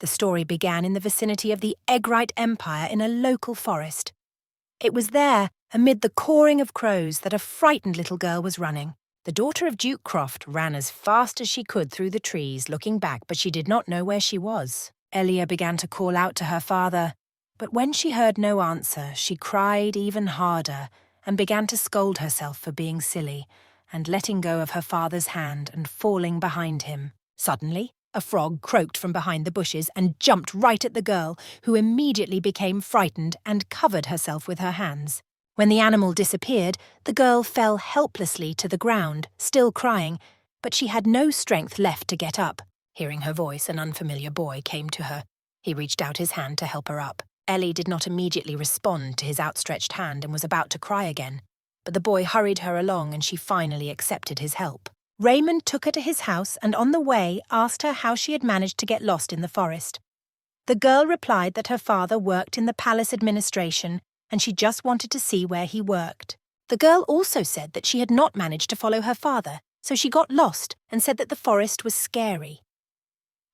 The story began in the vicinity of the Eggrite Empire in a local forest. It was there, amid the cawing of crows, that a frightened little girl was running. The daughter of Duke Croft ran as fast as she could through the trees, looking back, but she did not know where she was. Elia began to call out to her father, but when she heard no answer, she cried even harder and began to scold herself for being silly and letting go of her father's hand and falling behind him. Suddenly, a frog croaked from behind the bushes and jumped right at the girl, who immediately became frightened and covered herself with her hands. When the animal disappeared, the girl fell helplessly to the ground, still crying, but she had no strength left to get up. Hearing her voice, an unfamiliar boy came to her. He reached out his hand to help her up. Ellie did not immediately respond to his outstretched hand and was about to cry again, but the boy hurried her along and she finally accepted his help. Raymond took her to his house and on the way asked her how she had managed to get lost in the forest. The girl replied that her father worked in the palace administration and she just wanted to see where he worked. The girl also said that she had not managed to follow her father, so she got lost and said that the forest was scary.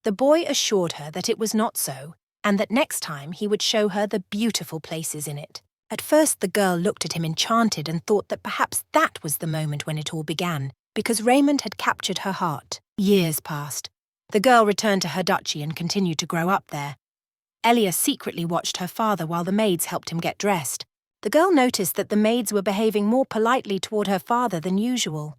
The boy assured her that it was not so, and that next time he would show her the beautiful places in it. At first the girl looked at him enchanted and thought that perhaps that was the moment when it all began, because Raymond had captured her heart. Years passed. The girl returned to her duchy and continued to grow up there. Elia secretly watched her father while the maids helped him get dressed. The girl noticed that the maids were behaving more politely toward her father than usual.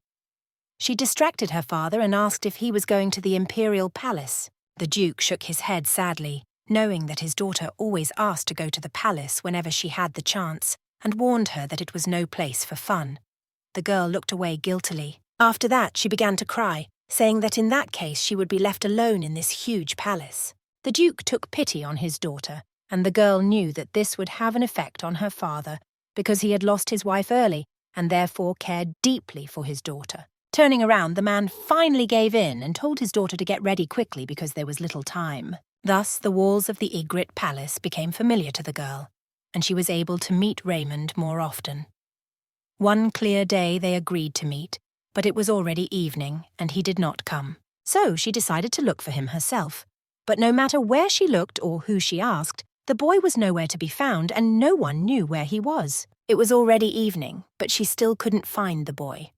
She distracted her father and asked if he was going to the imperial palace. The Duke shook his head sadly, knowing that his daughter always asked to go to the palace whenever she had the chance, and warned her that it was no place for fun. The girl looked away guiltily. After that, she began to cry, saying that in that case she would be left alone in this huge palace. The Duke took pity on his daughter, and the girl knew that this would have an effect on her father, because he had lost his wife early and therefore cared deeply for his daughter. Turning around, the man finally gave in and told his daughter to get ready quickly because there was little time. Thus, the walls of the Ygritte palace became familiar to the girl, and she was able to meet Raymond more often. One clear day they agreed to meet, but it was already evening and he did not come. So she decided to look for him herself. But no matter where she looked or who she asked, the boy was nowhere to be found and no one knew where he was. It was already evening, but she still couldn't find the boy.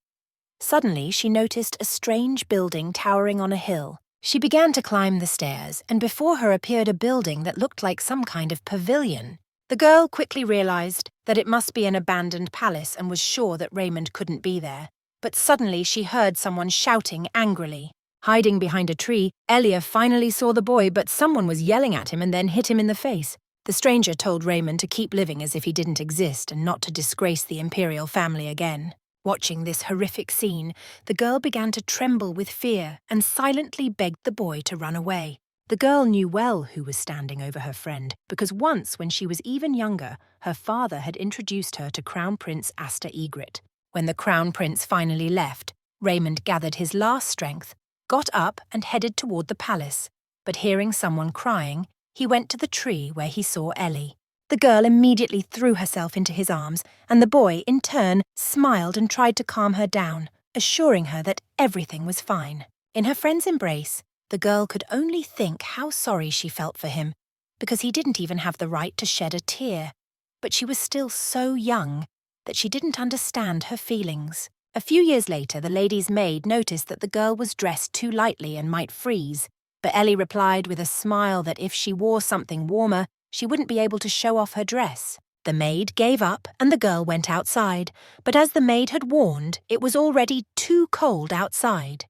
Suddenly, she noticed a strange building towering on a hill. She began to climb the stairs, and before her appeared a building that looked like some kind of pavilion. The girl quickly realized that it must be an abandoned palace and was sure that Raymond couldn't be there. But suddenly she heard someone shouting angrily. Hiding behind a tree, Elia finally saw the boy, but someone was yelling at him and then hit him in the face. The stranger told Raymond to keep living as if he didn't exist and not to disgrace the imperial family again. Watching this horrific scene, the girl began to tremble with fear and silently begged the boy to run away. The girl knew well who was standing over her friend, because once, when she was even younger, her father had introduced her to Crown Prince Asta Ygritte. When the Crown Prince finally left, Raymond gathered his last strength, got up and headed toward the palace, but hearing someone crying, he went to the tree where he saw Ellie. The girl immediately threw herself into his arms, and the boy, in turn, smiled and tried to calm her down, assuring her that everything was fine. In her friend's embrace, the girl could only think how sorry she felt for him, because he didn't even have the right to shed a tear. But she was still so young that she didn't understand her feelings. A few years later, the lady's maid noticed that the girl was dressed too lightly and might freeze, but Ellie replied with a smile that if she wore something warmer, she wouldn't be able to show off her dress. The maid gave up and the girl went outside, but as the maid had warned, it was already too cold outside.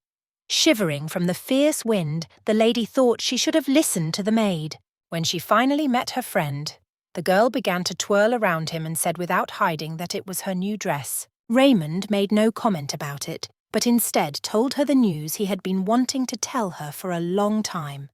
Shivering from the fierce wind, the lady thought she should have listened to the maid. When she finally met her friend, the girl began to twirl around him and said without hiding that it was her new dress. Raymond made no comment about it, but instead told her the news he had been wanting to tell her for a long time.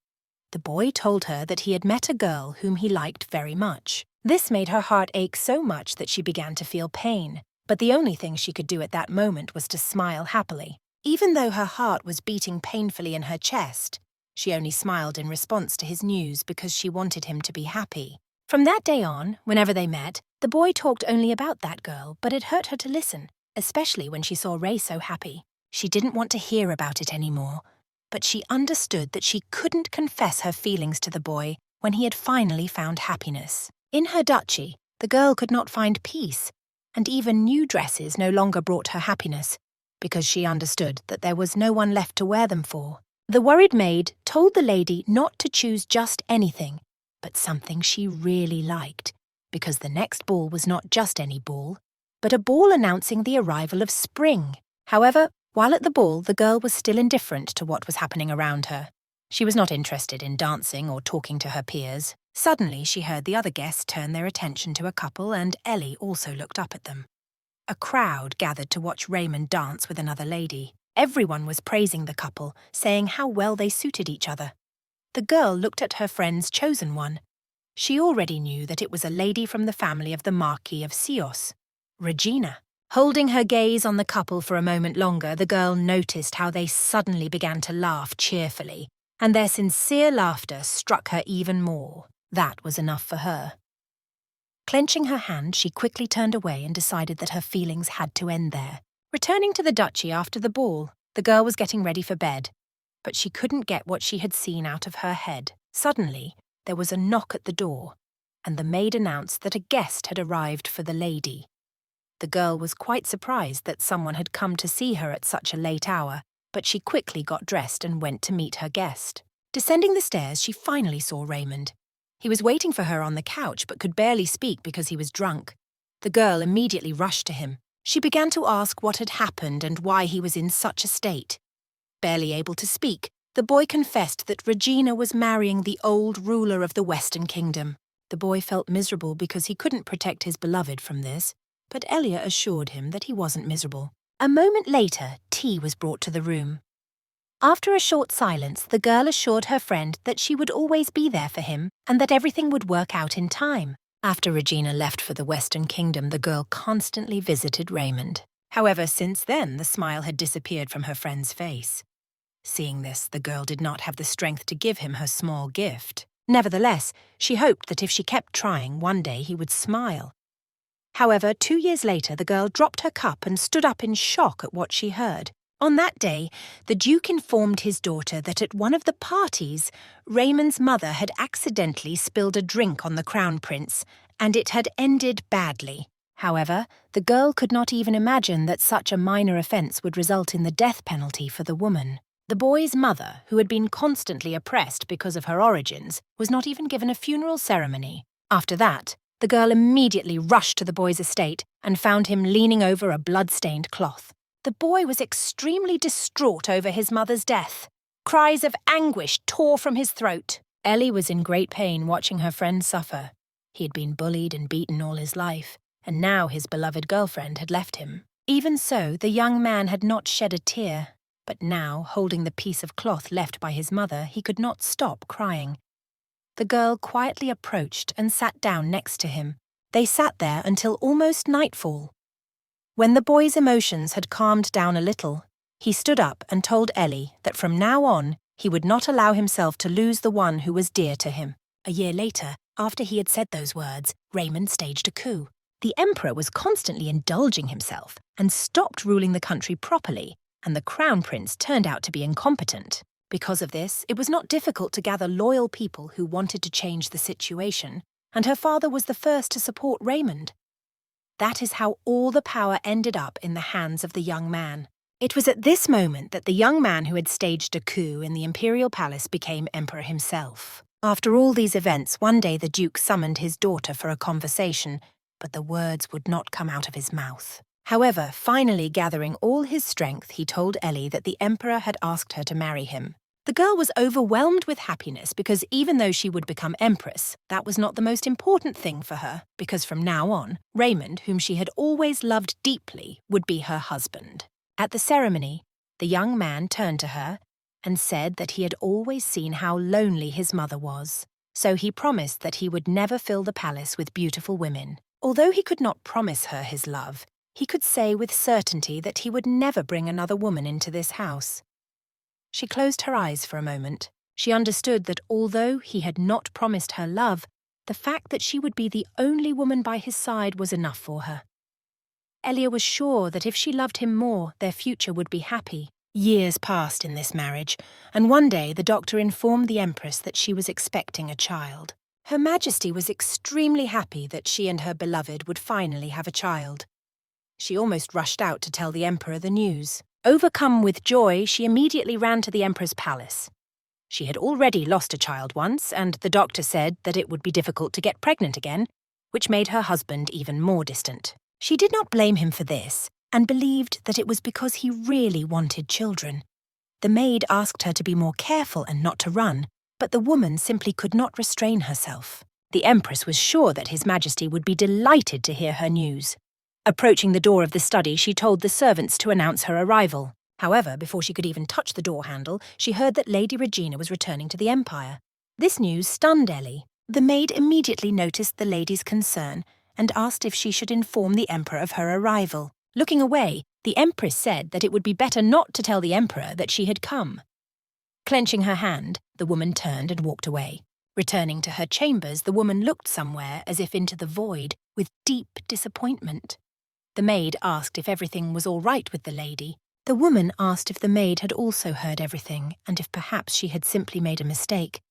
The boy told her that he had met a girl whom he liked very much. This made her heart ache so much that she began to feel pain, but the only thing she could do at that moment was to smile happily. Even though her heart was beating painfully in her chest, she only smiled in response to his news because she wanted him to be happy. From that day on, whenever they met, the boy talked only about that girl, but it hurt her to listen, especially when she saw Ray so happy. She didn't want to hear about it anymore. but she understood that she couldn't confess her feelings to the boy when he had finally found happiness. In her duchy, the girl could not find peace, and even new dresses no longer brought her happiness, because she understood that there was no one left to wear them for. The worried maid told the lady not to choose just anything, but something she really liked, because the next ball was not just any ball, but a ball announcing the arrival of spring. However, while at the ball, the girl was still indifferent to what was happening around her. She was not interested in dancing or talking to her peers. Suddenly, she heard the other guests turn their attention to a couple, and Ellie also looked up at them. A crowd gathered to watch Raymond dance with another lady. Everyone was praising the couple, saying how well they suited each other. The girl looked at her friend's chosen one. She already knew that it was a lady from the family of the Marquis of Sios, Regina. Holding her gaze on the couple for a moment longer, the girl noticed how they suddenly began to laugh cheerfully, and their sincere laughter struck her even more. That was enough for her. Clenching her hand, she quickly turned away and decided that her feelings had to end there. Returning to the duchy after the ball, the girl was getting ready for bed, but she couldn't get what she had seen out of her head. Suddenly, there was a knock at the door, and the maid announced that a guest had arrived for the lady. The girl was quite surprised that someone had come to see her at such a late hour, but she quickly got dressed and went to meet her guest. Descending the stairs, she finally saw Raymond. He was waiting for her on the couch but could barely speak because he was drunk. The girl immediately rushed to him. She began to ask what had happened and why he was in such a state. Barely able to speak, the boy confessed that Regina was marrying the old ruler of the Western Kingdom. The boy felt miserable because he couldn't protect his beloved from this, but Elia assured him that he wasn't miserable. A moment later, tea was brought to the room. After a short silence, the girl assured her friend that she would always be there for him and that everything would work out in time. After Regina left for the Western Kingdom, the girl constantly visited Raymond. However, since then, the smile had disappeared from her friend's face. Seeing this, the girl did not have the strength to give him her small gift. Nevertheless, she hoped that if she kept trying, one day he would smile. However, 2 years later, the girl dropped her cup and stood up in shock at what she heard. On that day, the Duke informed his daughter that at one of the parties, Raymond's mother had accidentally spilled a drink on the Crown Prince, and it had ended badly. However, the girl could not even imagine that such a minor offence would result in the death penalty for the woman. The boy's mother, who had been constantly oppressed because of her origins, was not even given a funeral ceremony. After that, the girl immediately rushed to the boy's estate and found him leaning over a blood-stained cloth. The boy was extremely distraught over his mother's death. Cries of anguish tore from his throat. Ellie was in great pain watching her friend suffer. He had been bullied and beaten all his life, and now his beloved girlfriend had left him. Even so, the young man had not shed a tear, but now, holding the piece of cloth left by his mother, he could not stop crying. The girl quietly approached and sat down next to him. They sat there until almost nightfall. When the boy's emotions had calmed down a little, he stood up and told Ellie that from now on he would not allow himself to lose the one who was dear to him. A year later, after he had said those words, Raymond staged a coup. The emperor was constantly indulging himself and stopped ruling the country properly, and the crown prince turned out to be incompetent. Because of this, it was not difficult to gather loyal people who wanted to change the situation, and her father was the first to support Raymond. That is how all the power ended up in the hands of the young man. It was at this moment that the young man who had staged a coup in the imperial palace became emperor himself. After all these events, one day the Duke summoned his daughter for a conversation, but the words would not come out of his mouth. However, finally gathering all his strength, he told Ellie that the emperor had asked her to marry him. The girl was overwhelmed with happiness because even though she would become empress, that was not the most important thing for her, because from now on, Raymond, whom she had always loved deeply, would be her husband. At the ceremony, the young man turned to her and said that he had always seen how lonely his mother was, so he promised that he would never fill the palace with beautiful women. Although he could not promise her his love, he could say with certainty that he would never bring another woman into this house. She closed her eyes for a moment. She understood that although he had not promised her love, the fact that she would be the only woman by his side was enough for her. Elia was sure that if she loved him more, their future would be happy. Years passed in this marriage, and one day the doctor informed the Empress that she was expecting a child. Her Majesty was extremely happy that she and her beloved would finally have a child. She almost rushed out to tell the Emperor the news. Overcome with joy, she immediately ran to the Emperor's palace. She had already lost a child once, and the doctor said that it would be difficult to get pregnant again, which made her husband even more distant. She did not blame him for this, and believed that it was because he really wanted children. The maid asked her to be more careful and not to run, but the woman simply could not restrain herself. The Empress was sure that His Majesty would be delighted to hear her news. Approaching the door of the study, she told the servants to announce her arrival. However, before she could even touch the door handle, she heard that Lady Regina was returning to the Empire. This news stunned Ellie. The maid immediately noticed the lady's concern and asked if she should inform the Emperor of her arrival. Looking away, the Empress said that it would be better not to tell the Emperor that she had come. Clenching her hand, the woman turned and walked away. Returning to her chambers, the woman looked somewhere as if into the void, with deep disappointment. The maid asked if everything was all right with the lady. The woman asked if the maid had also heard everything and if perhaps she had simply made a mistake.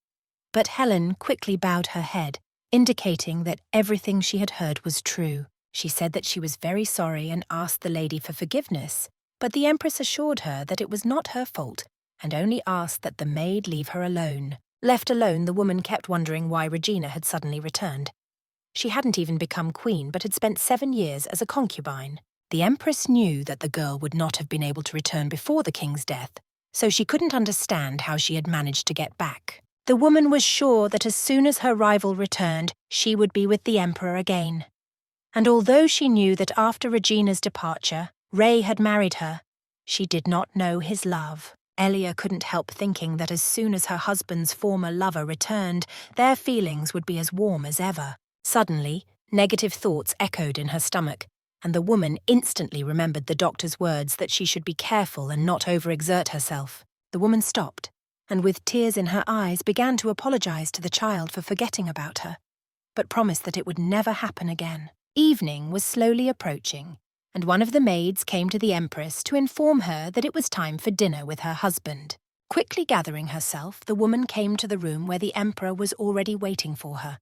But Helen quickly bowed her head, indicating that everything she had heard was true. She said that she was very sorry and asked the lady for forgiveness, but the Empress assured her that it was not her fault and only asked that the maid leave her alone. Left alone, the woman kept wondering why Regina had suddenly returned. She hadn't even become queen but had spent 7 years as a concubine. The Empress knew that the girl would not have been able to return before the king's death, so she couldn't understand how she had managed to get back. The woman was sure that as soon as her rival returned, she would be with the Emperor again. And although she knew that after Regina's departure, Ray had married her, she did not know his love. Elia couldn't help thinking that as soon as her husband's former lover returned, their feelings would be as warm as ever. Suddenly, negative thoughts echoed in her stomach, and the woman instantly remembered the doctor's words that she should be careful and not overexert herself. The woman stopped, and with tears in her eyes began to apologize to the child for forgetting about her, but promised that it would never happen again. Evening was slowly approaching, and one of the maids came to the Empress to inform her that it was time for dinner with her husband. Quickly gathering herself, the woman came to the room where the Emperor was already waiting for her.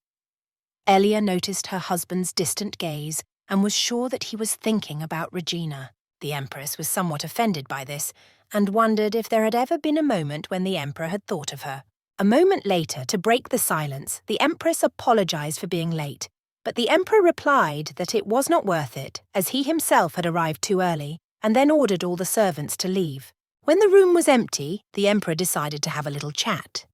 Elia noticed her husband's distant gaze and was sure that he was thinking about Regina. The Empress was somewhat offended by this and wondered if there had ever been a moment when the Emperor had thought of her. A moment later, to break the silence, the Empress apologized for being late, but the Emperor replied that it was not worth it, as he himself had arrived too early, and then ordered all the servants to leave. When the room was empty, the Emperor decided to have a little chat.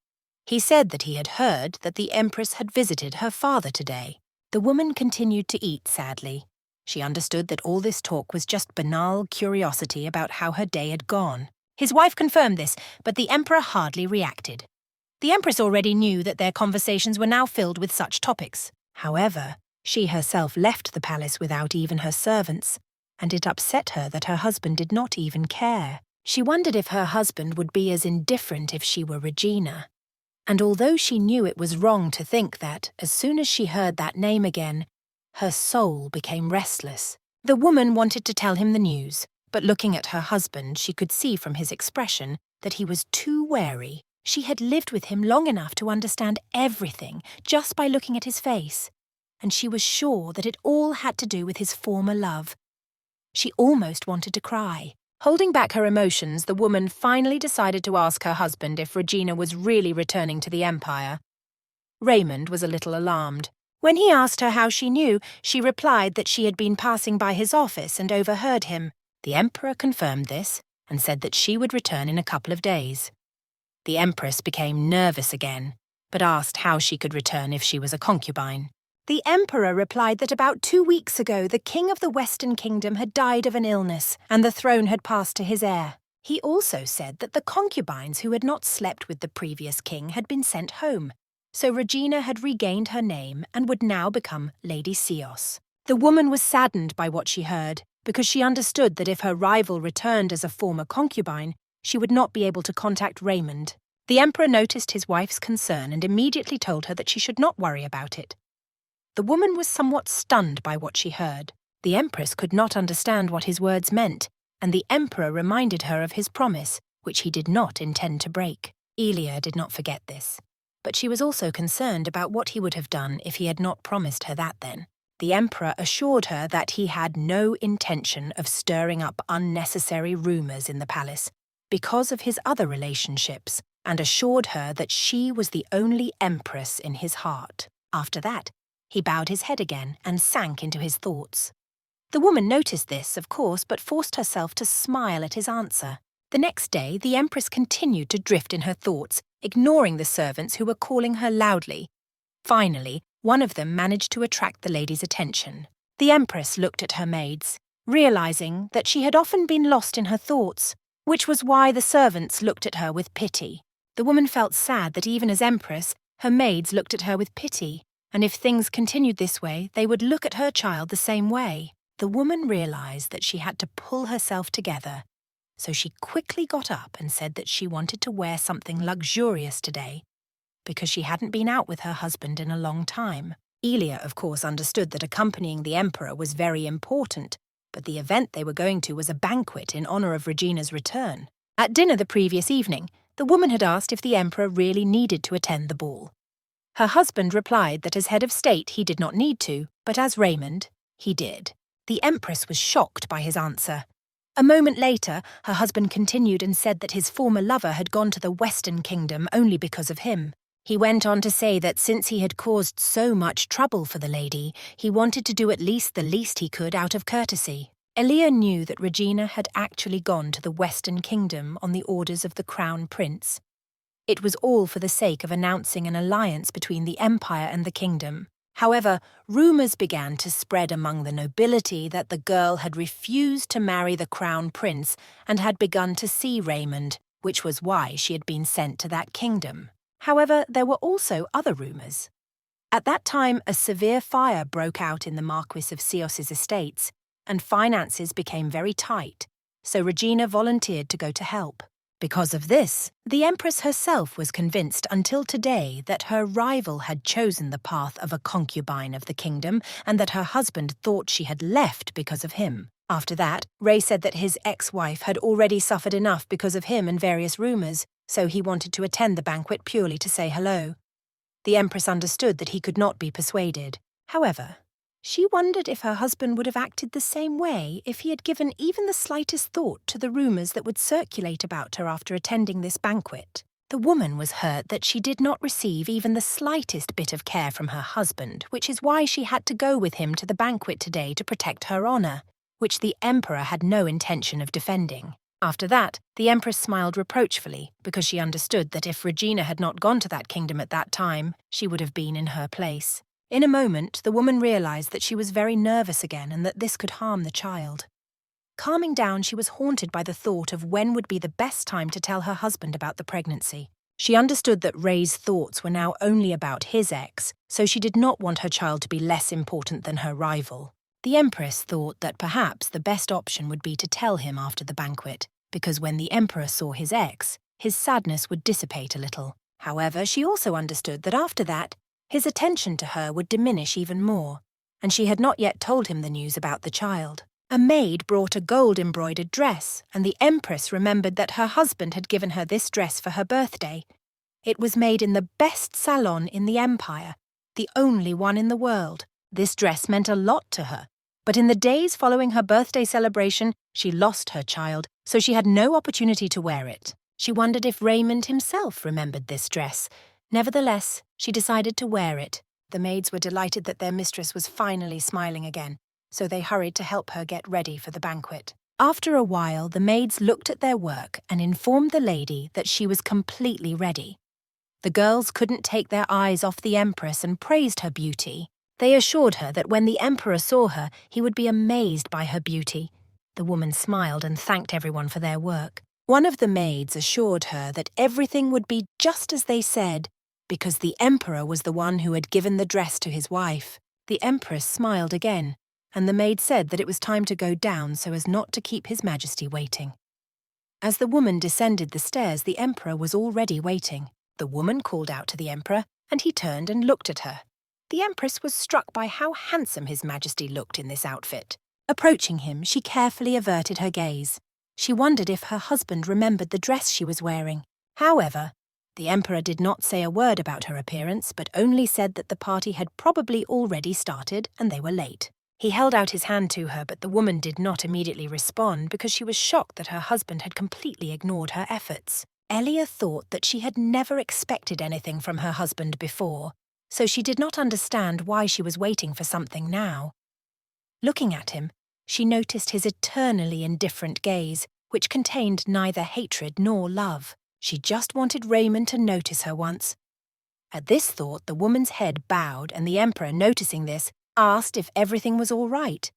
He said that he had heard that the Empress had visited her father today. The woman continued to eat sadly. She understood that all this talk was just banal curiosity about how her day had gone. His wife confirmed this, but the Emperor hardly reacted. The Empress already knew that their conversations were now filled with such topics. However, she herself left the palace without even her servants, and it upset her that her husband did not even care. She wondered if her husband would be as indifferent if she were Regina. And although she knew it was wrong to think that, as soon as she heard that name again, her soul became restless. The woman wanted to tell him the news, but looking at her husband, she could see from his expression that he was too wary. She had lived with him long enough to understand everything just by looking at his face, and she was sure that it all had to do with his former love. She almost wanted to cry. Holding back her emotions, the woman finally decided to ask her husband if Regina was really returning to the Empire. Raymond was a little alarmed. When he asked her how she knew, she replied that she had been passing by his office and overheard him. The Emperor confirmed this and said that she would return in a couple of days. The Empress became nervous again, but asked how she could return if she was a concubine. The Emperor replied that about 2 weeks ago the King of the Western Kingdom had died of an illness, and the throne had passed to his heir. He also said that the concubines who had not slept with the previous king had been sent home, so Regina had regained her name and would now become Lady Seos. The woman was saddened by what she heard, because she understood that if her rival returned as a former concubine, she would not be able to contact Raymond. The Emperor noticed his wife's concern and immediately told her that she should not worry about it. The woman was somewhat stunned by what she heard. The Empress could not understand what his words meant, and the emperor reminded her of his promise, which he did not intend to break. Elia did not forget this, but she was also concerned about what he would have done if he had not promised her that then. The emperor assured her that he had no intention of stirring up unnecessary rumors in the palace because of his other relationships, and assured her that she was the only empress in his heart. After that, he bowed his head again and sank into his thoughts. The woman noticed this, of course, but forced herself to smile at his answer. The next day, the empress continued to drift in her thoughts, ignoring the servants who were calling her loudly. Finally, one of them managed to attract the lady's attention. The empress looked at her maids, realizing that she had often been lost in her thoughts, which was why the servants looked at her with pity. The woman felt sad that even as empress, her maids looked at her with pity, and if things continued this way, they would look at her child the same way. The woman realized that she had to pull herself together, so she quickly got up and said that she wanted to wear something luxurious today, because she hadn't been out with her husband in a long time. Elia, of course, understood that accompanying the emperor was very important, but the event they were going to was a banquet in honor of Regina's return. At dinner the previous evening, the woman had asked if the emperor really needed to attend the ball. Her husband replied that as head of state he did not need to, but as Raymond, he did. The empress was shocked by his answer. A moment later, her husband continued and said that his former lover had gone to the Western Kingdom only because of him. He went on to say that since he had caused so much trouble for the lady, he wanted to do at least the least he could out of courtesy. Elia knew that Regina had actually gone to the Western Kingdom on the orders of the Crown Prince. It was all for the sake of announcing an alliance between the Empire and the kingdom. However, rumours began to spread among the nobility that the girl had refused to marry the Crown Prince and had begun to see Raymond, which was why she had been sent to that kingdom. However, there were also other rumours. At that time, a severe fire broke out in the Marquis of Cios's estates, and finances became very tight, so Regina volunteered to go to help. Because of this, the Empress herself was convinced until today that her rival had chosen the path of a concubine of the kingdom and that her husband thought she had left because of him. After that, Ray said that his ex-wife had already suffered enough because of him and various rumours, so he wanted to attend the banquet purely to say hello. The Empress understood that he could not be persuaded. However, she wondered if her husband would have acted the same way if he had given even the slightest thought to the rumours that would circulate about her after attending this banquet. The woman was hurt that she did not receive even the slightest bit of care from her husband, which is why she had to go with him to the banquet today to protect her honour, which the Emperor had no intention of defending. After that, the Empress smiled reproachfully because she understood that if Regina had not gone to that kingdom at that time, she would have been in her place. In a moment, the woman realized that she was very nervous again and that this could harm the child. Calming down, she was haunted by the thought of when would be the best time to tell her husband about the pregnancy. She understood that Ray's thoughts were now only about his ex, so she did not want her child to be less important than her rival. The Empress thought that perhaps the best option would be to tell him after the banquet, because when the Emperor saw his ex, his sadness would dissipate a little. However, she also understood that after that, his attention to her would diminish even more, and she had not yet told him the news about the child. A maid brought a gold-embroidered dress, and the Empress remembered that her husband had given her this dress for her birthday. It was made in the best salon in the Empire, the only one in the world. This dress meant a lot to her, but in the days following her birthday celebration, she lost her child, so she had no opportunity to wear it. She wondered if Raymond himself remembered this dress. Nevertheless, she decided to wear it. The maids were delighted that their mistress was finally smiling again, so they hurried to help her get ready for the banquet. After a while, the maids looked at their work and informed the lady that she was completely ready. The girls couldn't take their eyes off the Empress and praised her beauty. They assured her that when the Emperor saw her, he would be amazed by her beauty. The woman smiled and thanked everyone for their work. One of the maids assured her that everything would be just as they said, because the Emperor was the one who had given the dress to his wife. The Empress smiled again, and the maid said that it was time to go down so as not to keep His Majesty waiting. As the woman descended the stairs, the Emperor was already waiting. The woman called out to the Emperor, and he turned and looked at her. The Empress was struck by how handsome His Majesty looked in this outfit. Approaching him, she carefully averted her gaze. She wondered if her husband remembered the dress she was wearing. However, the emperor did not say a word about her appearance, but only said that the party had probably already started and they were late. He held out his hand to her, but the woman did not immediately respond because she was shocked that her husband had completely ignored her efforts. Elia thought that she had never expected anything from her husband before, so she did not understand why she was waiting for something now. Looking at him, she noticed his eternally indifferent gaze, which contained neither hatred nor love. She just wanted Raymond to notice her once. At this thought, the woman's head bowed, and the emperor, noticing this, asked if everything was all right.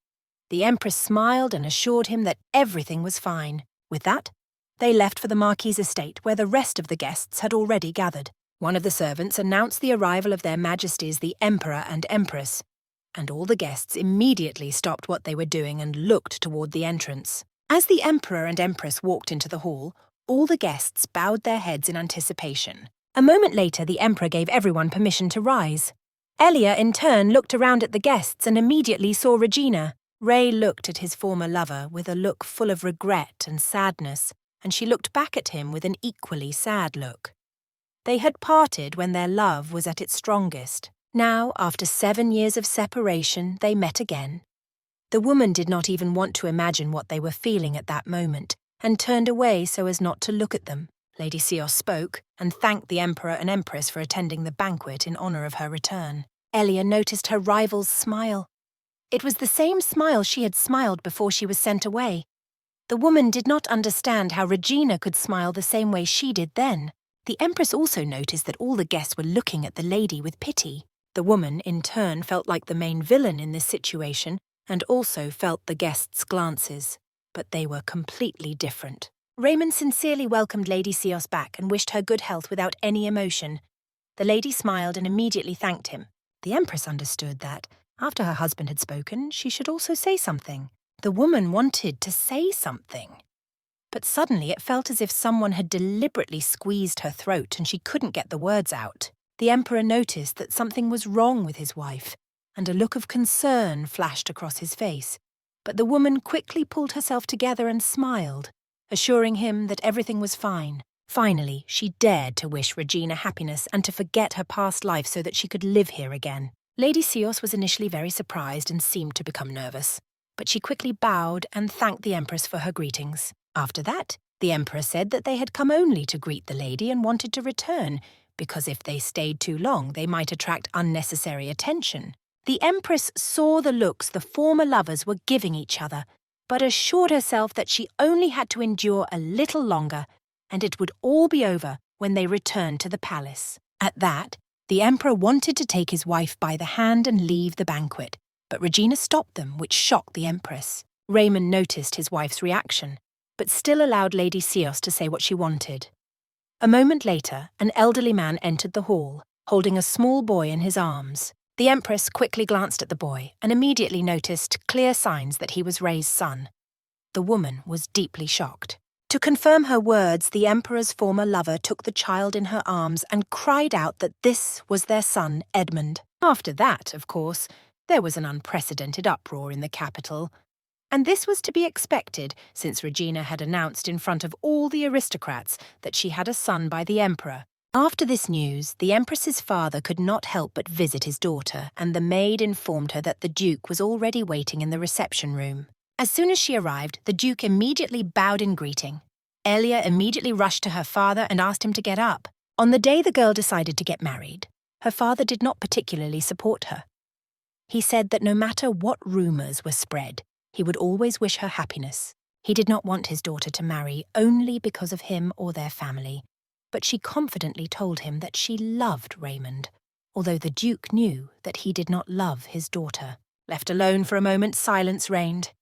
The empress smiled and assured him that everything was fine. With that, they left for the Marquis's estate, where the rest of the guests had already gathered. One of the servants announced the arrival of their Majesties the Emperor and Empress, and all the guests immediately stopped what they were doing and looked toward the entrance. As the Emperor and Empress walked into the hall, all the guests bowed their heads in anticipation. A moment later, the Emperor gave everyone permission to rise. Elia, in turn, looked around at the guests and immediately saw Regina. Ray looked at his former lover with a look full of regret and sadness, and she looked back at him with an equally sad look. They had parted when their love was at its strongest. Now, after 7 years of separation, they met again. The woman did not even want to imagine what they were feeling at that moment, and turned away so as not to look at them. Lady Sios spoke and thanked the Emperor and Empress for attending the banquet in honor of her return. Elia noticed her rival's smile. It was the same smile she had smiled before she was sent away. The woman did not understand how Regina could smile the same way she did then. The Empress also noticed that all the guests were looking at the lady with pity. The woman, in turn, felt like the main villain in this situation and also felt the guests' glances. But they were completely different. Raymond sincerely welcomed Lady Sios back and wished her good health without any emotion. The lady smiled and immediately thanked him. The Empress understood that, after her husband had spoken, she should also say something. The woman wanted to say something. But suddenly it felt as if someone had deliberately squeezed her throat and she couldn't get the words out. The Emperor noticed that something was wrong with his wife, and a look of concern flashed across his face. But the woman quickly pulled herself together and smiled, assuring him that everything was fine. Finally, she dared to wish Regina happiness and to forget her past life so that she could live here again. Lady Sios was initially very surprised and seemed to become nervous, but she quickly bowed and thanked the Empress for her greetings. After that, the Emperor said that they had come only to greet the lady and wanted to return, because if they stayed too long, they might attract unnecessary attention. The Empress saw the looks the former lovers were giving each other, but assured herself that she only had to endure a little longer, and it would all be over when they returned to the palace. At that, the Emperor wanted to take his wife by the hand and leave the banquet, but Regina stopped them, which shocked the Empress. Raymond noticed his wife's reaction, but still allowed Lady Sios to say what she wanted. A moment later, an elderly man entered the hall, holding a small boy in his arms. The Empress quickly glanced at the boy and immediately noticed clear signs that he was Ray's son. The woman was deeply shocked. To confirm her words, the Emperor's former lover took the child in her arms and cried out that this was their son, Edmund. After that, of course, there was an unprecedented uproar in the capital. And this was to be expected, since Regina had announced in front of all the aristocrats that she had a son by the Emperor. After this news, the Empress's father could not help but visit his daughter, and the maid informed her that the Duke was already waiting in the reception room. As soon as she arrived, the Duke immediately bowed in greeting. Elia immediately rushed to her father and asked him to get up. On the day the girl decided to get married, her father did not particularly support her. He said that no matter what rumors were spread, he would always wish her happiness. He did not want his daughter to marry only because of him or their family, but she confidently told him that she loved Raymond, although the Duke knew that he did not love his daughter. Left alone for a moment, silence reigned.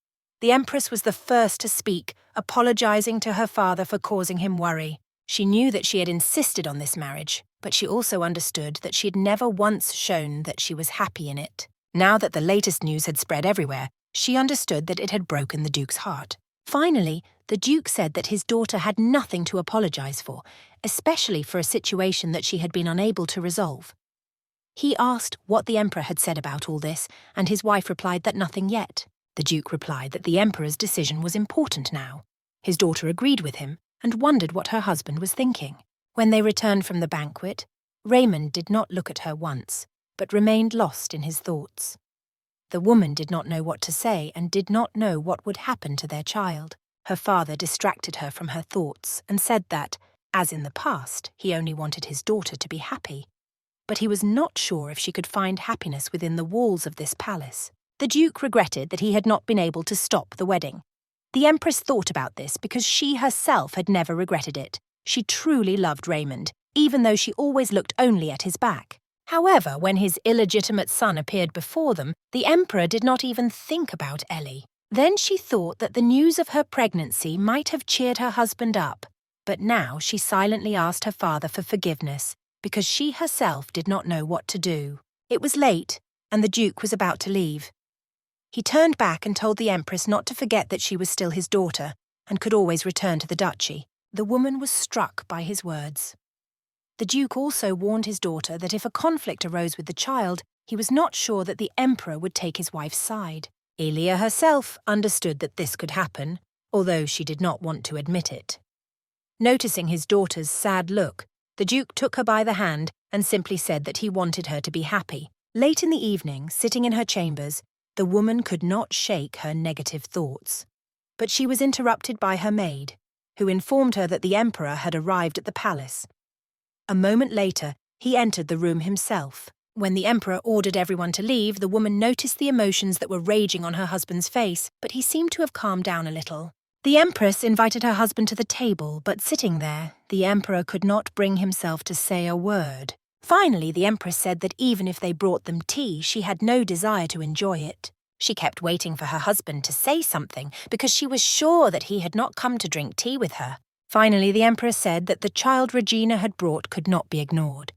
The Empress was the first to speak, apologizing to her father for causing him worry. She knew that she had insisted on this marriage, but she also understood that she had never once shown that she was happy in it. Now that the latest news had spread everywhere, she understood that it had broken the Duke's heart. Finally, the Duke said that his daughter had nothing to apologize for, especially for a situation that she had been unable to resolve. He asked what the Emperor had said about all this, and his wife replied that nothing yet. The Duke replied that the Emperor's decision was important now. His daughter agreed with him and wondered what her husband was thinking. When they returned from the banquet, Raymond did not look at her once, but remained lost in his thoughts. The woman did not know what to say and did not know what would happen to their child. Her father distracted her from her thoughts and said that, as in the past, he only wanted his daughter to be happy. But he was not sure if she could find happiness within the walls of this palace. The Duke regretted that he had not been able to stop the wedding. The Empress thought about this because she herself had never regretted it. She truly loved Raymond, even though she always looked only at his back. However, when his illegitimate son appeared before them, the Emperor did not even think about Ellie. Then she thought that the news of her pregnancy might have cheered her husband up, but now she silently asked her father for forgiveness because she herself did not know what to do. It was late, and the Duke was about to leave. He turned back and told the Empress not to forget that she was still his daughter and could always return to the duchy. The woman was struck by his words. The Duke also warned his daughter that if a conflict arose with the child, he was not sure that the Emperor would take his wife's side. Elia herself understood that this could happen, although she did not want to admit it. Noticing his daughter's sad look, the Duke took her by the hand and simply said that he wanted her to be happy. Late in the evening, sitting in her chambers, the woman could not shake her negative thoughts. But she was interrupted by her maid, who informed her that the Emperor had arrived at the palace. A moment later, he entered the room himself. When the Emperor ordered everyone to leave, the woman noticed the emotions that were raging on her husband's face, but he seemed to have calmed down a little. The Empress invited her husband to the table, but sitting there, the Emperor could not bring himself to say a word. Finally, the Empress said that even if they brought them tea, she had no desire to enjoy it. She kept waiting for her husband to say something because she was sure that he had not come to drink tea with her. Finally, the Emperor said that the child Regina had brought could not be ignored.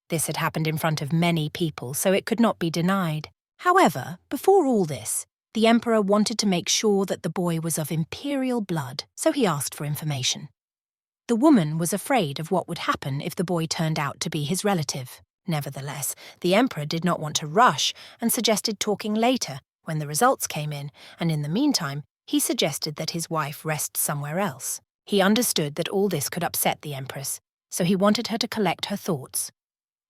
This had happened in front of many people, so it could not be denied. However, before all this, the Emperor wanted to make sure that the boy was of imperial blood, so he asked for information. The woman was afraid of what would happen if the boy turned out to be his relative. Nevertheless, the Emperor did not want to rush and suggested talking later when the results came in, and in the meantime, he suggested that his wife rest somewhere else. He understood that all this could upset the Empress, so he wanted her to collect her thoughts.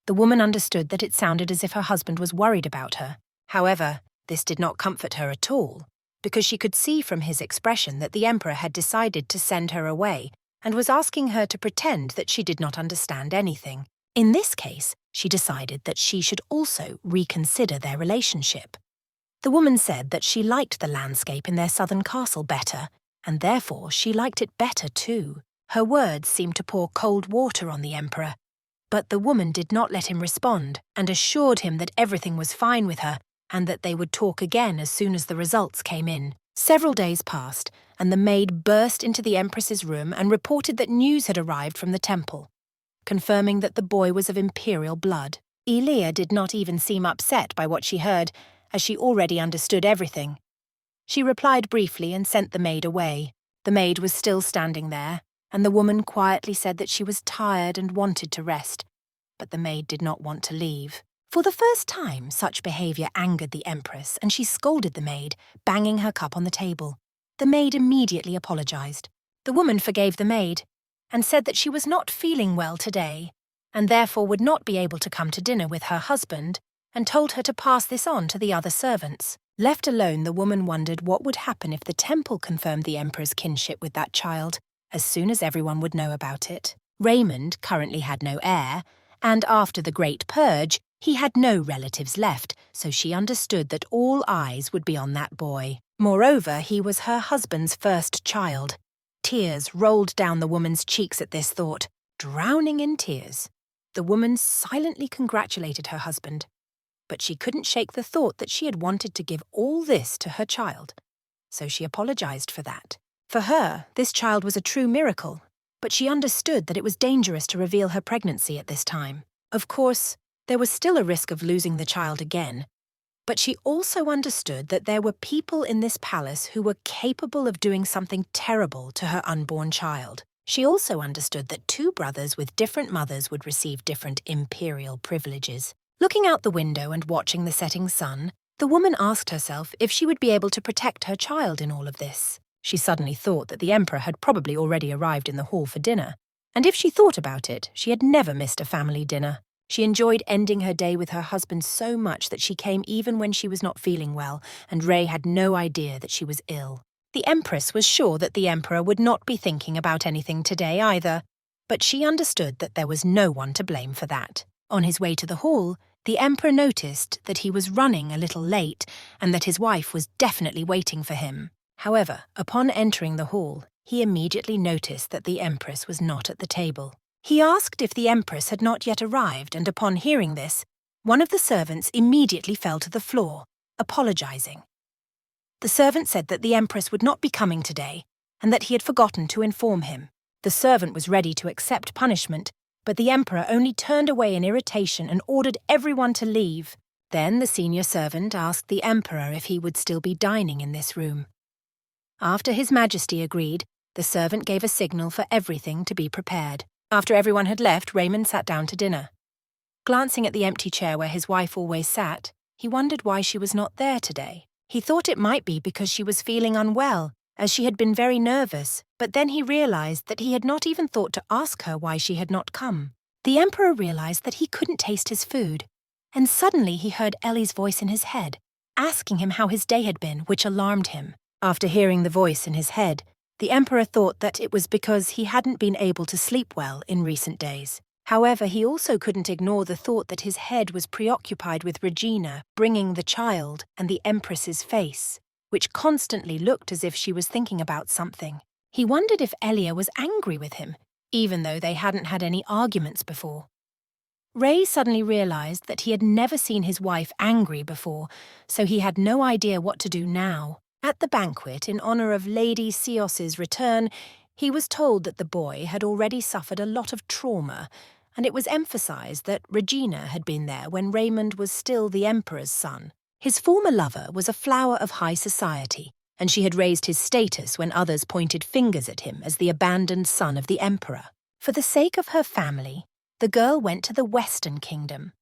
The woman understood that it sounded as if her husband was worried about her. However, this did not comfort her at all, because she could see from his expression that the Emperor had decided to send her away and was asking her to pretend that she did not understand anything. In this case, she decided that she should also reconsider their relationship. The woman said that she liked the landscape in their southern castle better, and therefore she liked it better too. Her words seemed to pour cold water on the Emperor, but the woman did not let him respond and assured him that everything was fine with her and that they would talk again as soon as the results came in. Several days passed, and the maid burst into the Empress's room and reported that news had arrived from the temple, confirming that the boy was of imperial blood. Elia did not even seem upset by what she heard, as she already understood everything. She replied briefly and sent the maid away. The maid was still standing there, and the woman quietly said that she was tired and wanted to rest, but the maid did not want to leave. For the first time, such behavior angered the Empress, and she scolded the maid, banging her cup on the table. The maid immediately apologized. The woman forgave the maid and said that she was not feeling well today, and therefore would not be able to come to dinner with her husband, and told her to pass this on to the other servants. Left alone, the woman wondered what would happen if the temple confirmed the Emperor's kinship with that child, as soon as everyone would know about it. Raymond currently had no heir, and after the Great Purge, he had no relatives left, so she understood that all eyes would be on that boy. Moreover, he was her husband's first child. Tears rolled down the woman's cheeks at this thought, drowning in tears. The woman silently congratulated her husband, but she couldn't shake the thought that she had wanted to give all this to her child, so she apologized for that. For her, this child was a true miracle, but she understood that it was dangerous to reveal her pregnancy at this time. Of course, there was still a risk of losing the child again, but she also understood that there were people in this palace who were capable of doing something terrible to her unborn child. She also understood that two brothers with different mothers would receive different imperial privileges. Looking out the window and watching the setting sun, the woman asked herself if she would be able to protect her child in all of this. She suddenly thought that the emperor had probably already arrived in the hall for dinner. And if she thought about it, she had never missed a family dinner. She enjoyed ending her day with her husband so much that she came even when she was not feeling well, and Ray had no idea that she was ill. The Empress was sure that the Emperor would not be thinking about anything today either, but she understood that there was no one to blame for that. On his way to the hall, the Emperor noticed that he was running a little late and that his wife was definitely waiting for him. However, upon entering the hall, he immediately noticed that the Empress was not at the table. He asked if the Empress had not yet arrived, and upon hearing this, one of the servants immediately fell to the floor, apologizing. The servant said that the Empress would not be coming today, and that he had forgotten to inform him. The servant was ready to accept punishment, but the Emperor only turned away in irritation and ordered everyone to leave. Then the senior servant asked the Emperor if he would still be dining in this room. After His Majesty agreed, the servant gave a signal for everything to be prepared. After everyone had left, Raymond sat down to dinner. Glancing at the empty chair where his wife always sat, he wondered why she was not there today. He thought it might be because she was feeling unwell, as she had been very nervous, but then he realized that he had not even thought to ask her why she had not come. The Emperor realized that he couldn't taste his food, and suddenly he heard Ellie's voice in his head, asking him how his day had been, which alarmed him. After hearing the voice in his head, the Emperor thought that it was because he hadn't been able to sleep well in recent days. However, he also couldn't ignore the thought that his head was preoccupied with Regina bringing the child and the Empress's face, which constantly looked as if she was thinking about something. He wondered if Elia was angry with him, even though they hadn't had any arguments before. Ray suddenly realized that he had never seen his wife angry before, so he had no idea what to do now. At the banquet, in honor of Lady Sios's return, he was told that the boy had already suffered a lot of trauma, and it was emphasized that Regina had been there when Raymond was still the Emperor's son. His former lover was a flower of high society, and she had raised his status when others pointed fingers at him as the abandoned son of the Emperor. For the sake of her family, the girl went to the Western Kingdom.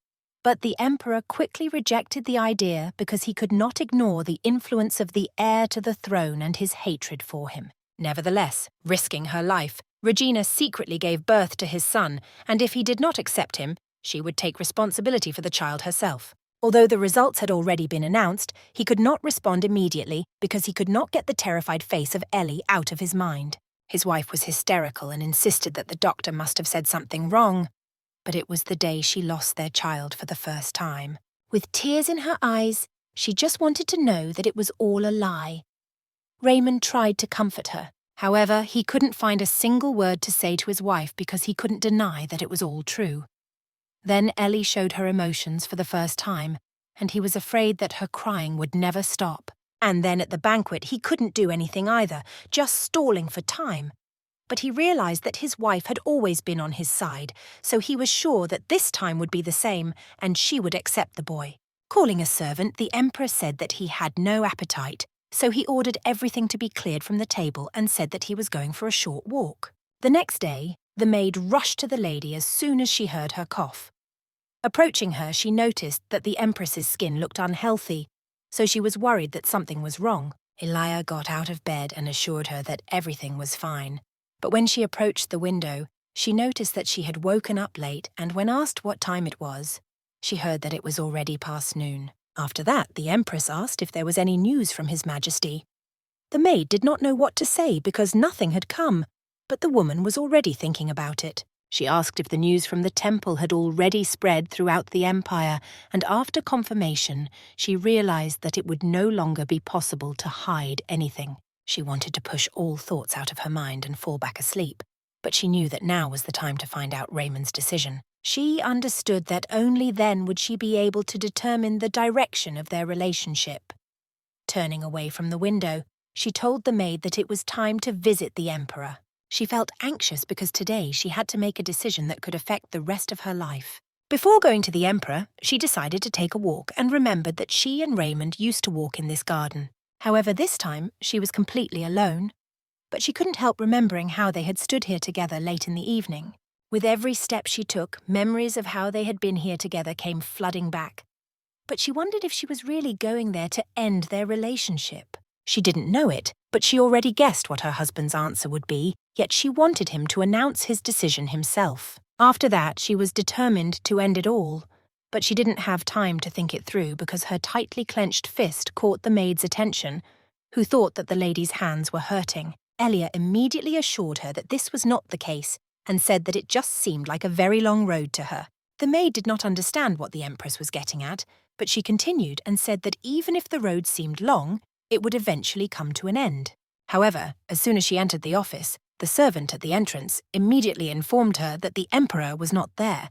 But the Emperor quickly rejected the idea because he could not ignore the influence of the heir to the throne and his hatred for him. Nevertheless, risking her life, Regina secretly gave birth to his son, and if he did not accept him, she would take responsibility for the child herself. Although the results had already been announced, he could not respond immediately because he could not get the terrified face of Ellie out of his mind. His wife was hysterical and insisted that the doctor must have said something wrong. But it was the day she lost their child for the first time. With tears in her eyes, she just wanted to know that it was all a lie. Raymond tried to comfort her. However, he couldn't find a single word to say to his wife because he couldn't deny that it was all true. Then Ellie showed her emotions for the first time, and he was afraid that her crying would never stop. And then at the banquet, he couldn't do anything either, just stalling for time. But he realized that his wife had always been on his side, so he was sure that this time would be the same, and she would accept the boy. Calling a servant, the Emperor said that he had no appetite, so he ordered everything to be cleared from the table and said that he was going for a short walk. The next day, the maid rushed to the lady as soon as she heard her cough. Approaching her, she noticed that the Empress's skin looked unhealthy, so she was worried that something was wrong. Elia got out of bed and assured her that everything was fine. But when she approached the window, she noticed that she had woken up late, and when asked what time it was, she heard that it was already past noon. After that, the Empress asked if there was any news from His Majesty. The maid did not know what to say because nothing had come, but the woman was already thinking about it. She asked if the news from the temple had already spread throughout the empire, and after confirmation, she realized that it would no longer be possible to hide anything. She wanted to push all thoughts out of her mind and fall back asleep, but she knew that now was the time to find out Raymond's decision. She understood that only then would she be able to determine the direction of their relationship. Turning away from the window, she told the maid that it was time to visit the Emperor. She felt anxious because today she had to make a decision that could affect the rest of her life. Before going to the Emperor, she decided to take a walk and remembered that she and Raymond used to walk in this garden. However, this time, she was completely alone. But she couldn't help remembering how they had stood here together late in the evening. With every step she took, memories of how they had been here together came flooding back. But she wondered if she was really going there to end their relationship. She didn't know it, but she already guessed what her husband's answer would be, yet she wanted him to announce his decision himself. After that, she was determined to end it all, but she didn't have time to think it through because her tightly clenched fist caught the maid's attention, who thought that the lady's hands were hurting. Elia immediately assured her that this was not the case and said that it just seemed like a very long road to her. The maid did not understand what the Empress was getting at, but she continued and said that even if the road seemed long, it would eventually come to an end. However, as soon as she entered the office, the servant at the entrance immediately informed her that the Emperor was not there.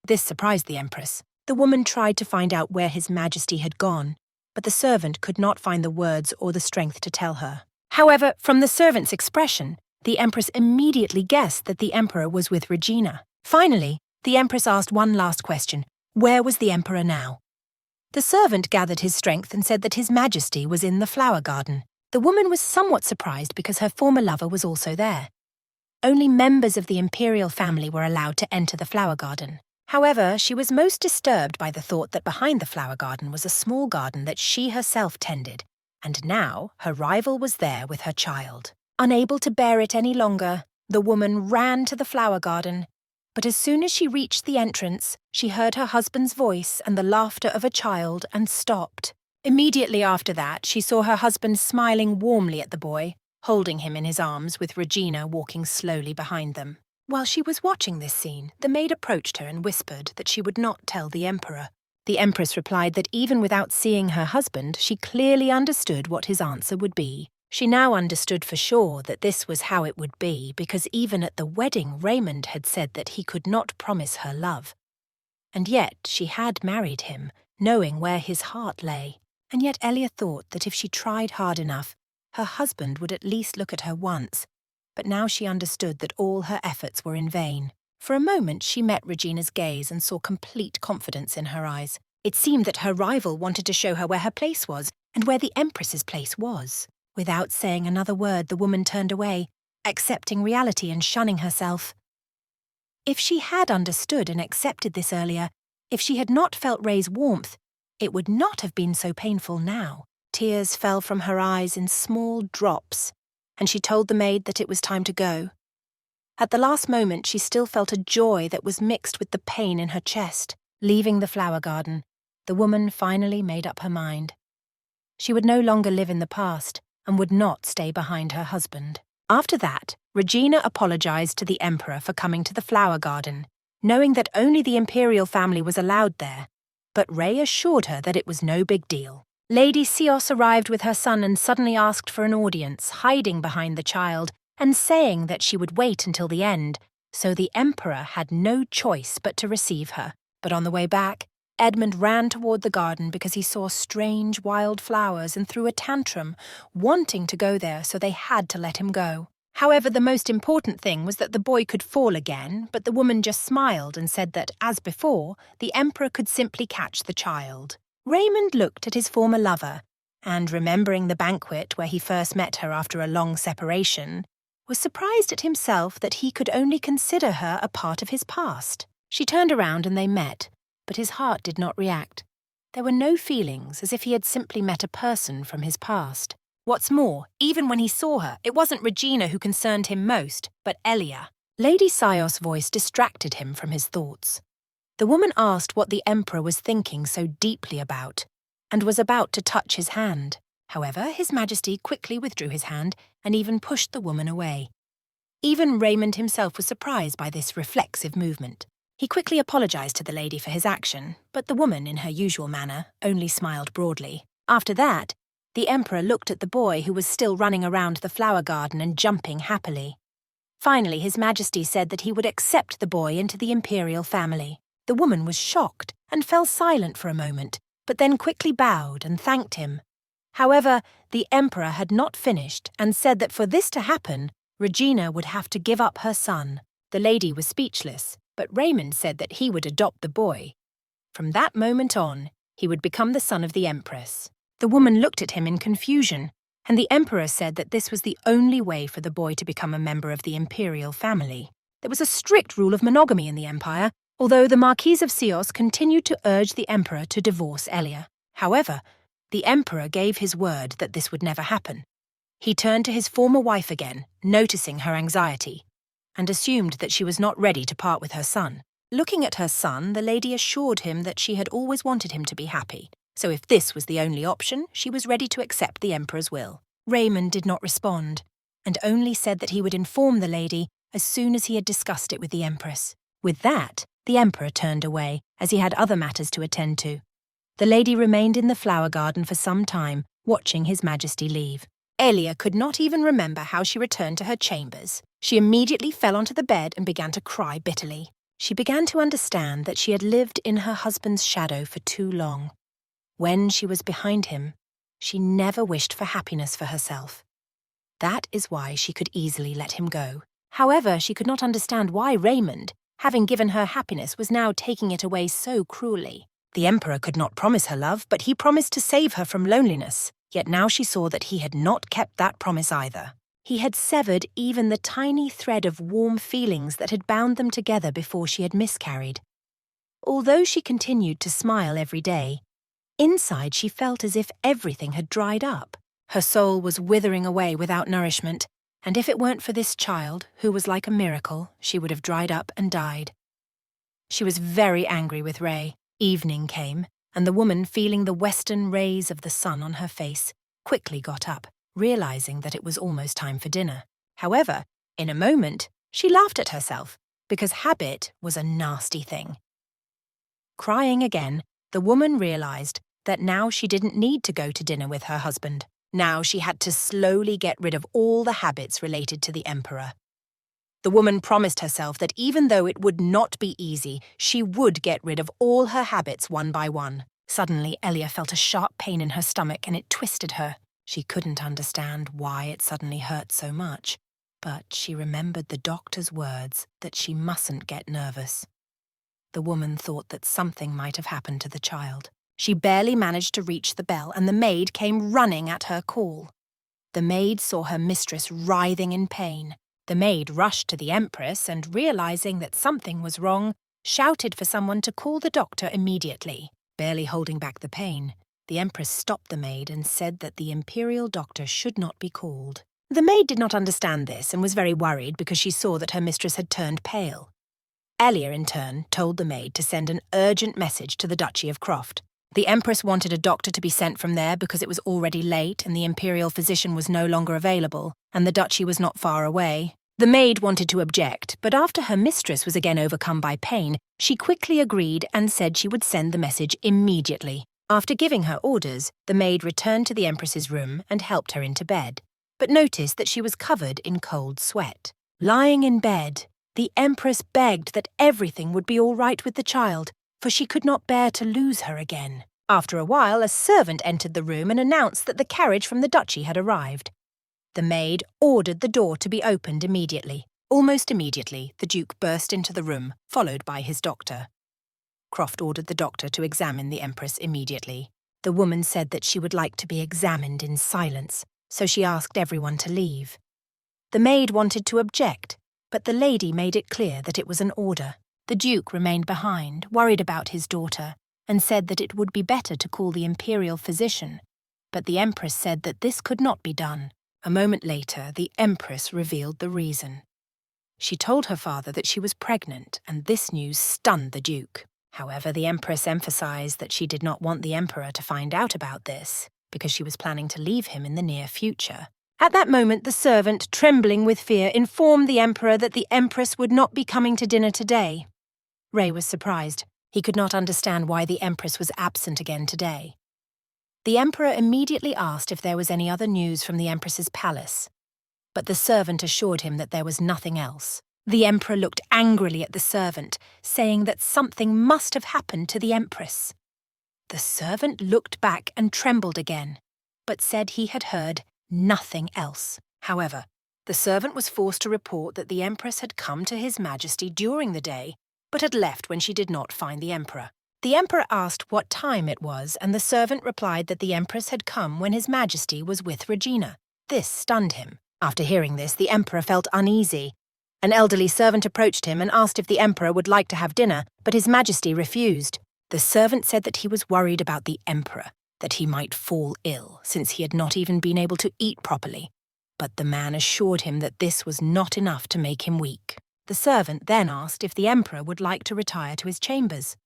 This surprised the Empress. The woman tried to find out where His Majesty had gone, but the servant could not find the words or the strength to tell her. However, from the servant's expression, the Empress immediately guessed that the Emperor was with Regina. Finally, the Empress asked one last question. Where was the Emperor now? The servant gathered his strength and said that His Majesty was in the flower garden. The woman was somewhat surprised because her former lover was also there. Only members of the imperial family were allowed to enter the flower garden. However, she was most disturbed by the thought that behind the flower garden was a small garden that she herself tended, and now her rival was there with her child. Unable to bear it any longer, the woman ran to the flower garden, but as soon as she reached the entrance, she heard her husband's voice and the laughter of a child and stopped. Immediately after that, she saw her husband smiling warmly at the boy, holding him in his arms with Regina walking slowly behind them. While she was watching this scene, the maid approached her and whispered that she would not tell the Emperor. The Empress replied that even without seeing her husband, she clearly understood what his answer would be. She now understood for sure that this was how it would be because even at the wedding, Raymond had said that he could not promise her love. And yet she had married him, knowing where his heart lay. And yet Elia thought that if she tried hard enough, her husband would at least look at her once. But now she understood that all her efforts were in vain. For a moment she met Regina's gaze and saw complete confidence in her eyes. It seemed that her rival wanted to show her where her place was and where the Empress's place was. Without saying another word, the woman turned away, accepting reality and shunning herself. If she had understood and accepted this earlier, if she had not felt Ray's warmth, it would not have been so painful now. Tears fell from her eyes in small drops, and she told the maid that it was time to go. At the last moment, she still felt a joy that was mixed with the pain in her chest. Leaving the flower garden, the woman finally made up her mind. She would no longer live in the past and would not stay behind her husband. After that, Regina apologized to the Emperor for coming to the flower garden, knowing that only the imperial family was allowed there, but Ray assured her that it was no big deal. Lady Sios arrived with her son and suddenly asked for an audience, hiding behind the child and saying that she would wait until the end, so the Emperor had no choice but to receive her. But on the way back, Edmund ran toward the garden because he saw strange wild flowers and threw a tantrum, wanting to go there, so they had to let him go. However, the most important thing was that the boy could fall again, but the woman just smiled and said that, as before, the Emperor could simply catch the child. Raymond looked at his former lover, and remembering the banquet where he first met her after a long separation, was surprised at himself that he could only consider her a part of his past. She turned around and they met, but his heart did not react. There were no feelings, as if he had simply met a person from his past. What's more, even when he saw her, it wasn't Regina who concerned him most, but Elia. Lady Sios' voice distracted him from his thoughts. The woman asked what the Emperor was thinking so deeply about, and was about to touch his hand. However, His Majesty quickly withdrew his hand and even pushed the woman away. Even Raymond himself was surprised by this reflexive movement. He quickly apologized to the lady for his action, but the woman, in her usual manner, only smiled broadly. After that, the Emperor looked at the boy who was still running around the flower garden and jumping happily. Finally, His Majesty said that he would accept the boy into the imperial family. The woman was shocked and fell silent for a moment, but then quickly bowed and thanked him. However, the Emperor had not finished and said that for this to happen, Regina would have to give up her son. The lady was speechless, but Raymond said that he would adopt the boy. From that moment on, he would become the son of the Empress. The woman looked at him in confusion, and the Emperor said that this was the only way for the boy to become a member of the imperial family. There was a strict rule of monogamy in the empire, although the Marquise of Sios continued to urge the Emperor to divorce Elia. However, The emperor gave his word that this would never happen. He turned to his former wife again, noticing her anxiety, and assumed that she was not ready to part with her son. Looking at her son, the lady assured him that she had always wanted him to be happy, so if this was the only option, she was ready to accept the emperor's will. Raymond did not respond, and only said that he would inform the lady as soon as he had discussed it with the empress. With that, the emperor turned away, as he had other matters to attend to. The lady remained in the flower garden for some time, watching His Majesty leave. Elia could not even remember how she returned to her chambers. She immediately fell onto the bed and began to cry bitterly. She began to understand that she had lived in her husband's shadow for too long. When she was behind him, she never wished for happiness for herself. That is why she could easily let him go. However, she could not understand why Raymond, having given her happiness, was now taking it away so cruelly. The emperor could not promise her love, but he promised to save her from loneliness. Yet now she saw that he had not kept that promise either. He had severed even the tiny thread of warm feelings that had bound them together before she had miscarried. Although she continued to smile every day, inside she felt as if everything had dried up. Her soul was withering away without nourishment, and if it weren't for this child, who was like a miracle, she would have dried up and died. She was very angry with Ray. Evening came, and the woman, feeling the western rays of the sun on her face, quickly got up, realizing that it was almost time for dinner. However, in a moment, she laughed at herself, because habit was a nasty thing. Crying again, the woman realized that now she didn't need to go to dinner with her husband. Now she had to slowly get rid of all the habits related to the emperor. The woman promised herself that even though it would not be easy, she would get rid of all her habits one by one. Suddenly, Elia felt a sharp pain in her stomach and it twisted her. She couldn't understand why it suddenly hurt so much, but she remembered the doctor's words that she mustn't get nervous. The woman thought that something might have happened to the child. She barely managed to reach the bell, and the maid came running at her call. The maid saw her mistress writhing in pain. The maid rushed to the empress and, realizing that something was wrong, shouted for someone to call the doctor immediately. Barely holding back the pain, the empress stopped the maid and said that the imperial doctor should not be called. The maid did not understand this and was very worried because she saw that her mistress had turned pale. Elia, in turn, told the maid to send an urgent message to the Duchy of Croft. The empress wanted a doctor to be sent from there because it was already late and the imperial physician was no longer available, and the duchy was not far away. The maid wanted to object, but after her mistress was again overcome by pain, she quickly agreed and said she would send the message immediately. After giving her orders, the maid returned to the empress's room and helped her into bed, but noticed that she was covered in cold sweat. Lying in bed, the empress begged that everything would be all right with the child, for she could not bear to lose her again. After a while, a servant entered the room and announced that the carriage from the duchy had arrived. The maid ordered the door to be opened immediately. Almost immediately, the Duke burst into the room, followed by his doctor. Croft ordered the doctor to examine the empress immediately. The woman said that she would like to be examined in silence, so she asked everyone to leave. The maid wanted to object, but the lady made it clear that it was an order. The Duke remained behind, worried about his daughter, and said that it would be better to call the imperial physician. But the empress said that this could not be done. A moment later, the empress revealed the reason. She told her father that she was pregnant, and this news stunned the Duke. However, the empress emphasized that she did not want the emperor to find out about this, because she was planning to leave him in the near future. At that moment, the servant, trembling with fear, informed the emperor that the empress would not be coming to dinner today. Ray was surprised. He could not understand why the empress was absent again today. The emperor immediately asked if there was any other news from the empress's palace, but the servant assured him that there was nothing else. The emperor looked angrily at the servant, saying that something must have happened to the empress. The servant looked back and trembled again, but said he had heard nothing else. However, the servant was forced to report that the empress had come to His Majesty during the day, but had left when she did not find the emperor. The emperor asked what time it was, and the servant replied that the empress had come when His Majesty was with Regina. This stunned him. After hearing this, the emperor felt uneasy. An elderly servant approached him and asked if the emperor would like to have dinner, but His Majesty refused. The servant said that he was worried about the emperor. that he might fall ill, since he had not even been able to eat properly. But the man assured him that this was not enough to make him weak. The servant then asked if the emperor would like to retire to his chambers.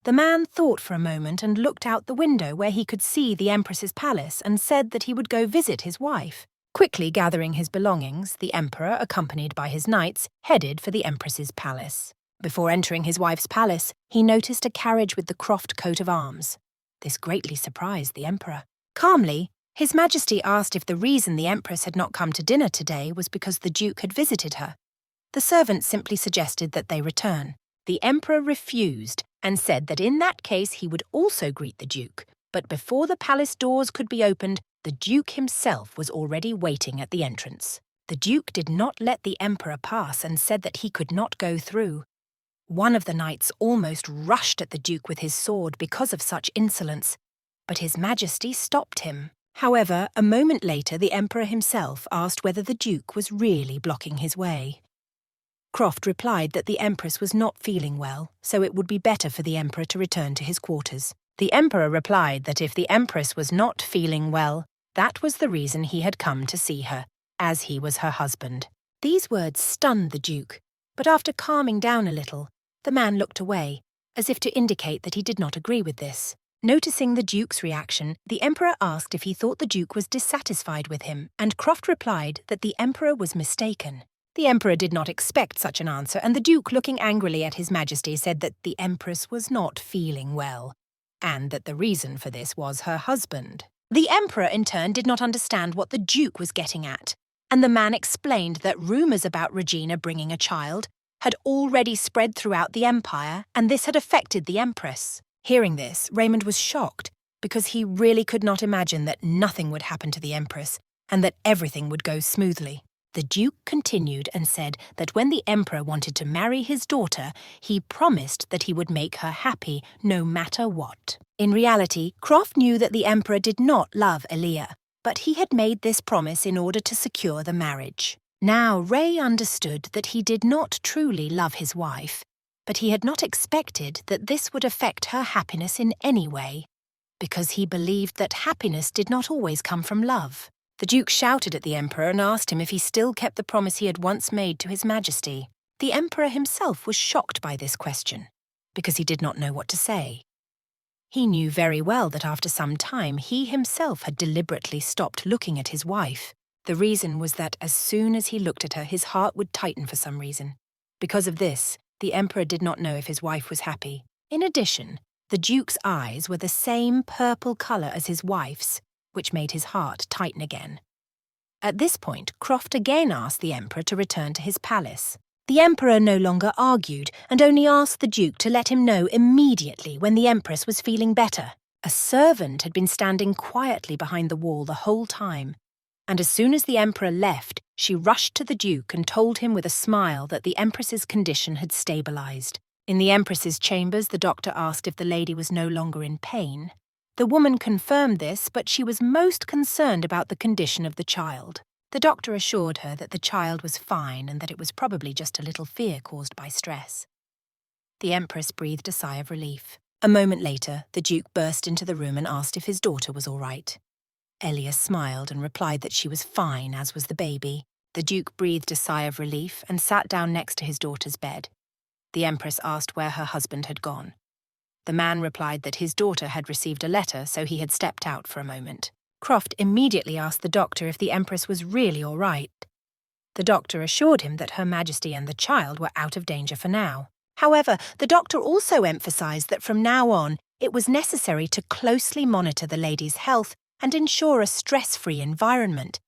The man thought for a moment and looked out the window where he could see the empress's palace and said that he would go visit his wife. Quickly gathering his belongings, the emperor, accompanied by his knights, headed for the empress's palace. Before entering his wife's palace, he noticed a carriage with the Croft coat of arms. This greatly surprised the emperor. Calmly, His Majesty asked if the reason the Empress had not come to dinner today was because the Duke had visited her. The servant simply suggested that they return. The Emperor refused and said that in that case he would also greet the Duke, but before the palace doors could be opened, the Duke himself was already waiting at the entrance. The Duke did not let the Emperor pass and said that he could not go through. One of the knights almost rushed at the Duke with his sword because of such insolence, but His Majesty stopped him. However, a moment later the Emperor himself asked whether the Duke was really blocking his way. Croft replied that the Empress was not feeling well, so it would be better for the Emperor to return to his quarters. The Emperor replied that if the Empress was not feeling well, that was the reason he had come to see her, as he was her husband. These words stunned the Duke, but after calming down a little, the man looked away, as if to indicate that he did not agree with this. Noticing the Duke's reaction, the Emperor asked if he thought the Duke was dissatisfied with him, and Croft replied that the Emperor was mistaken. The Emperor did not expect such an answer, and the Duke, looking angrily at His Majesty, said that the Empress was not feeling well, and that the reason for this was her husband. The Emperor, in turn, did not understand what the Duke was getting at, and the man explained that rumours about Regina bringing a child had already spread throughout the empire, and this had affected the Empress. Hearing this, Raymond was shocked, because he really could not imagine that nothing would happen to the Empress, and that everything would go smoothly. The Duke continued and said that when the Emperor wanted to marry his daughter, he promised that he would make her happy no matter what. In reality, Croft knew that the Emperor did not love Elia, but he had made this promise in order to secure the marriage. Now Ray understood that he did not truly love his wife, but he had not expected that this would affect her happiness in any way, because he believed that happiness did not always come from love. The Duke shouted at the Emperor and asked him if he still kept the promise he had once made to His Majesty. The Emperor himself was shocked by this question, because he did not know what to say. He knew very well that after some time he himself had deliberately stopped looking at his wife. The reason was that as soon as he looked at her, his heart would tighten for some reason. Because of this, the Emperor did not know if his wife was happy. In addition, the Duke's eyes were the same purple colour as his wife's, which made his heart tighten again. At this point, Croft again asked the Emperor to return to his palace. The Emperor no longer argued and only asked the Duke to let him know immediately when the Empress was feeling better. A servant had been standing quietly behind the wall the whole time, and as soon as the Emperor left, she rushed to the Duke and told him with a smile that the Empress's condition had stabilized. In the Empress's chambers, the doctor asked if the lady was no longer in pain. The woman confirmed this, but she was most concerned about the condition of the child. The doctor assured her that the child was fine and that it was probably just a little fear caused by stress. The Empress breathed a sigh of relief. A moment later, the Duke burst into the room and asked if his daughter was all right. Elias smiled and replied that she was fine, as was the baby. The Duke breathed a sigh of relief and sat down next to his daughter's bed. The Empress asked where her husband had gone. The man replied that his daughter had received a letter, so he had stepped out for a moment. Croft immediately asked the doctor if the Empress was really all right. The doctor assured him that Her Majesty and the child were out of danger for now. However, the doctor also emphasized that from now on, it was necessary to closely monitor the lady's health and ensure a stress-free environment.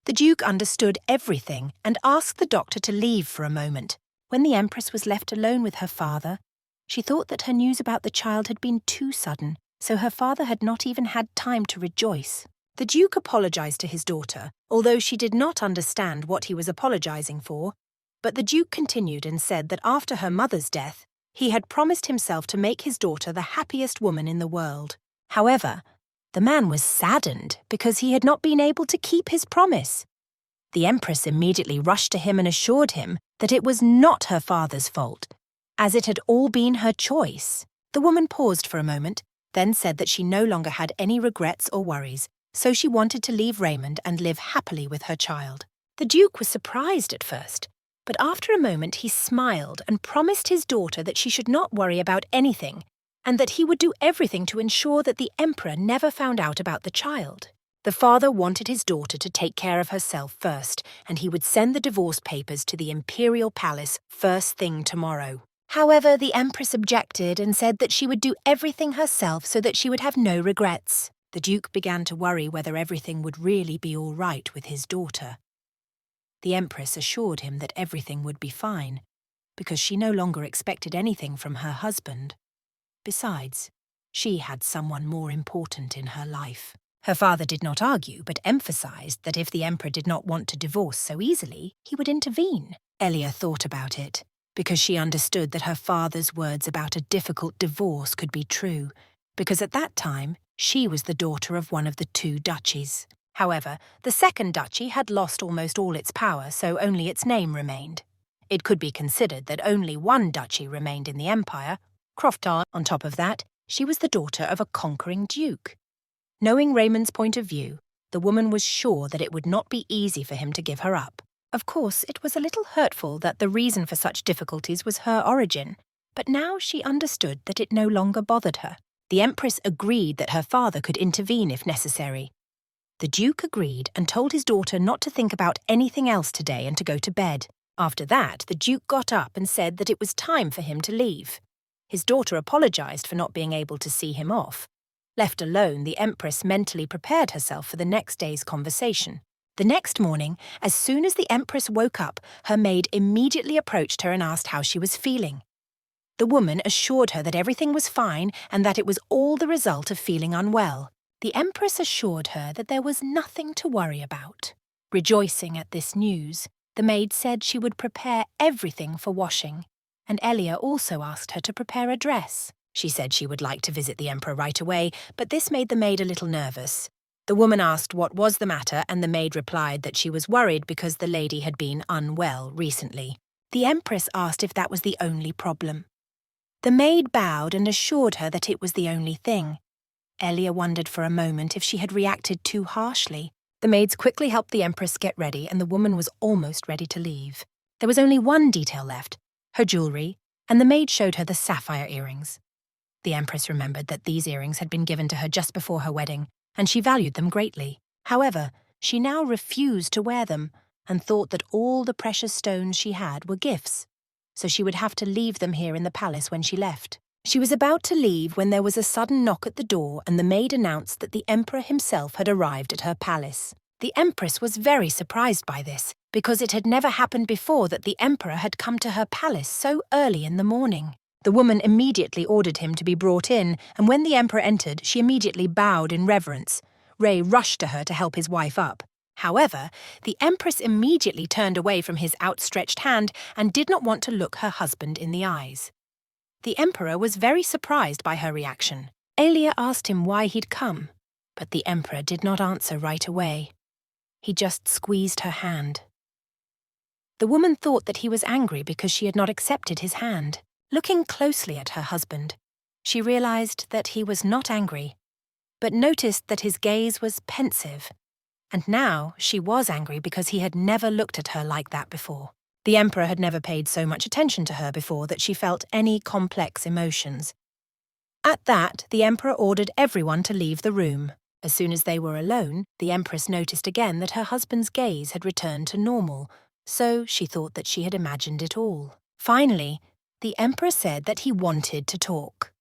The Duke understood everything and asked the doctor to leave for a moment. When the Empress was left alone with her father, she thought that her news about the child had been too sudden, so her father had not even had time to rejoice. The Duke apologized to his daughter, although she did not understand what he was apologizing for, but the Duke continued and said that after her mother's death, he had promised himself to make his daughter the happiest woman in the world. However, the man was saddened because he had not been able to keep his promise. The Empress immediately rushed to him and assured him that it was not her father's fault, as it had all been her choice. The woman paused for a moment, then said that she no longer had any regrets or worries, so she wanted to leave Raymond and live happily with her child. The Duke was surprised at first, but after a moment he smiled and promised his daughter that she should not worry about anything, and that he would do everything to ensure that the Emperor never found out about the child. The father wanted his daughter to take care of herself first, and he would send the divorce papers to the Imperial Palace first thing tomorrow. However, the Empress objected and said that she would do everything herself so that she would have no regrets. The Duke began to worry whether everything would really be all right with his daughter. The Empress assured him that everything would be fine, because she no longer expected anything from her husband. Besides, she had someone more important in her life. Her father did not argue, but emphasized that if the Emperor did not want to divorce so easily, he would intervene. Elia thought about it, because she understood that her father's words about a difficult divorce could be true, because at that time, she was the daughter of one of the two duchies. However, the second duchy had lost almost all its power, so only its name remained. It could be considered that only one duchy remained in the empire, Crofton. On top of that, she was the daughter of a conquering duke. Knowing Raymond's point of view, the woman was sure that it would not be easy for him to give her up. Of course, it was a little hurtful that the reason for such difficulties was her origin, but now she understood that it no longer bothered her. The Empress agreed that her father could intervene if necessary. The Duke agreed and told his daughter not to think about anything else today and to go to bed. After that, the Duke got up and said that it was time for him to leave. His daughter apologized for not being able to see him off. Left alone, the Empress mentally prepared herself for the next day's conversation. The next morning, as soon as the Empress woke up, her maid immediately approached her and asked how she was feeling. The woman assured her that everything was fine and that it was all the result of feeling unwell. The Empress assured her that there was nothing to worry about. Rejoicing at this news, the maid said she would prepare everything for washing, and Elia also asked her to prepare a dress. She said she would like to visit the Emperor right away, but this made the maid a little nervous. The woman asked what was the matter, and the maid replied that she was worried because the lady had been unwell recently. The Empress asked if that was the only problem. The maid bowed and assured her that it was the only thing. Elia wondered for a moment if she had reacted too harshly. The maids quickly helped the Empress get ready, and the woman was almost ready to leave. There was only one detail left, her jewelry, and the maid showed her the sapphire earrings. The Empress remembered that these earrings had been given to her just before her wedding, and she valued them greatly. However, she now refused to wear them, and thought that all the precious stones she had were gifts, so she would have to leave them here in the palace when she left. She was about to leave when there was a sudden knock at the door, and the maid announced that the Emperor himself had arrived at her palace. The Empress was very surprised by this, because it had never happened before that the Emperor had come to her palace so early in the morning. The woman immediately ordered him to be brought in, and when the Emperor entered, she immediately bowed in reverence. Ray rushed to her to help his wife up. However, the Empress immediately turned away from his outstretched hand and did not want to look her husband in the eyes. The Emperor was very surprised by her reaction. Elia asked him why he'd come, but the Emperor did not answer right away. He just squeezed her hand. The woman thought that he was angry because she had not accepted his hand. Looking closely at her husband, she realized that he was not angry, but noticed that his gaze was pensive, and now she was angry because he had never looked at her like that before. The Emperor had never paid so much attention to her before that she felt any complex emotions. At that, the Emperor ordered everyone to leave the room. As soon as they were alone, the Empress noticed again that her husband's gaze had returned to normal, so she thought that she had imagined it all. Finally, the Emperor said that he wanted to talk.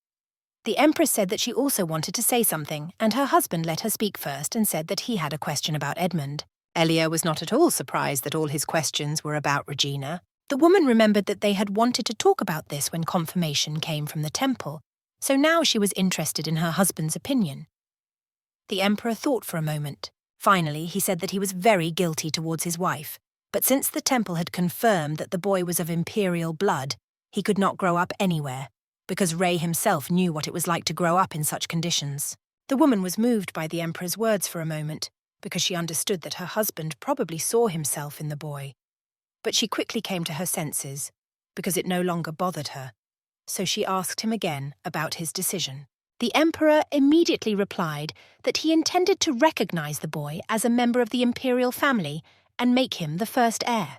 The Empress said that she also wanted to say something, and her husband let her speak first and said that he had a question about Edmund. Elia was not at all surprised that all his questions were about Regina. The woman remembered that they had wanted to talk about this when confirmation came from the temple, so now she was interested in her husband's opinion. The Emperor thought for a moment. Finally, he said that he was very guilty towards his wife, but since the temple had confirmed that the boy was of imperial blood, he could not grow up anywhere, because Ray himself knew what it was like to grow up in such conditions. The woman was moved by the Emperor's words for a moment, because she understood that her husband probably saw himself in the boy. But she quickly came to her senses, because it no longer bothered her, so she asked him again about his decision. The emperor immediately replied that he intended to recognize the boy as a member of the imperial family and make him the first heir.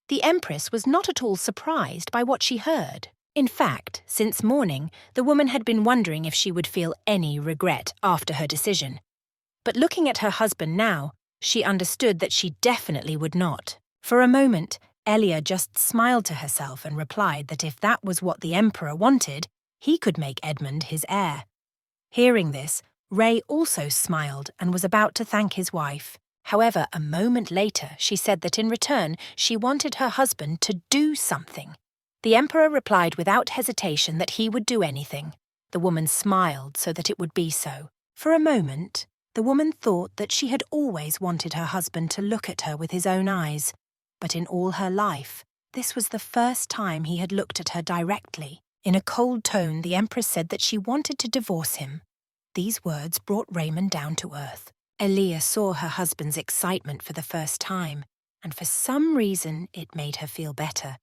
The empress was not at all surprised by what she heard. In fact, since morning, the woman had been wondering if she would feel any regret after her decision. But looking at her husband now, she understood that she definitely would not. For a moment, Elia just smiled to herself and replied that if that was what the emperor wanted, he could make Edmund his heir. Hearing this, Ray also smiled and was about to thank his wife. However, a moment later, she said that in return, she wanted her husband to do something. The emperor replied without hesitation that he would do anything. The woman smiled so that it would be so. For a moment, the woman thought that she had always wanted her husband to look at her with his own eyes. But in all her life, this was the first time he had looked at her directly. In a cold tone, the empress said that she wanted to divorce him. These words brought Raymond down to earth. Elia saw her husband's excitement for the first time, and for some reason it made her feel better.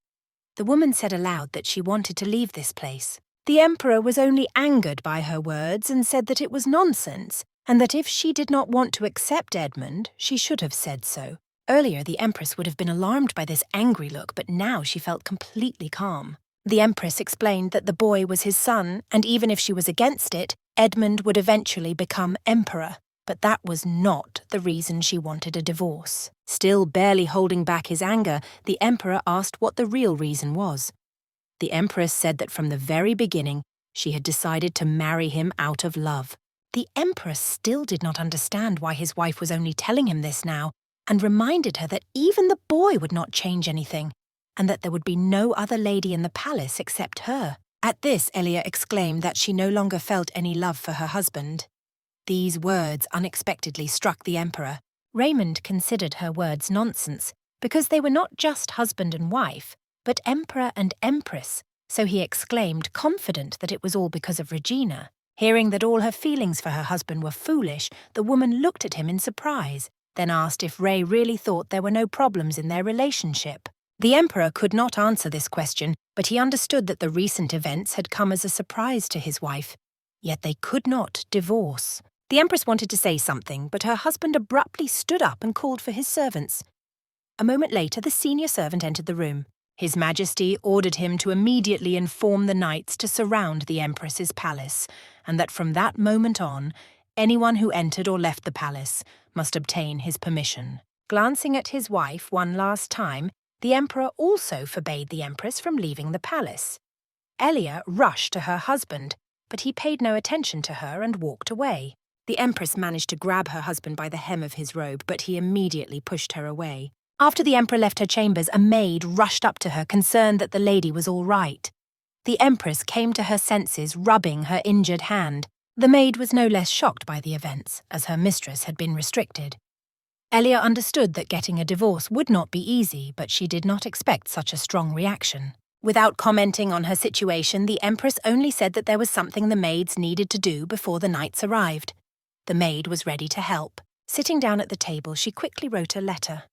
The woman said aloud that she wanted to leave this place. The emperor was only angered by her words and said that it was nonsense, and that if she did not want to accept Edmund, she should have said so. Earlier, the empress would have been alarmed by this angry look, but now she felt completely calm. The empress explained that the boy was his son, and even if she was against it, Edmund would eventually become emperor. But that was not the reason she wanted a divorce. Still barely holding back his anger, the emperor asked what the real reason was. The empress said that from the very beginning, she had decided to marry him out of love. The empress still did not understand why his wife was only telling him this now, and reminded her that even the boy would not change anything, and that there would be no other lady in the palace except her. At this, Elia exclaimed that she no longer felt any love for her husband. These words unexpectedly struck the emperor. Raymond considered her words nonsense, because they were not just husband and wife, but emperor and empress, so he exclaimed, confident that it was all because of Regina. Hearing that all her feelings for her husband were foolish, the woman looked at him in surprise, then asked if Ray really thought there were no problems in their relationship. The emperor could not answer this question, but he understood that the recent events had come as a surprise to his wife. Yet they could not divorce. The empress wanted to say something, but her husband abruptly stood up and called for his servants. A moment later, the senior servant entered the room. His Majesty ordered him to immediately inform the knights to surround the empress's palace, and that from that moment on, anyone who entered or left the palace must obtain his permission. Glancing at his wife one last time, the emperor also forbade the empress from leaving the palace. Elia rushed to her husband, but he paid no attention to her and walked away. The empress managed to grab her husband by the hem of his robe, but he immediately pushed her away. After the emperor left her chambers, a maid rushed up to her, concerned that the lady was all right. The empress came to her senses, rubbing her injured hand. The maid was no less shocked by the events, as her mistress had been restricted. Elia understood that getting a divorce would not be easy, but she did not expect such a strong reaction. Without commenting on her situation, the empress only said that there was something the maids needed to do before the knights arrived. The maid was ready to help. Sitting down at the table, she quickly wrote a letter.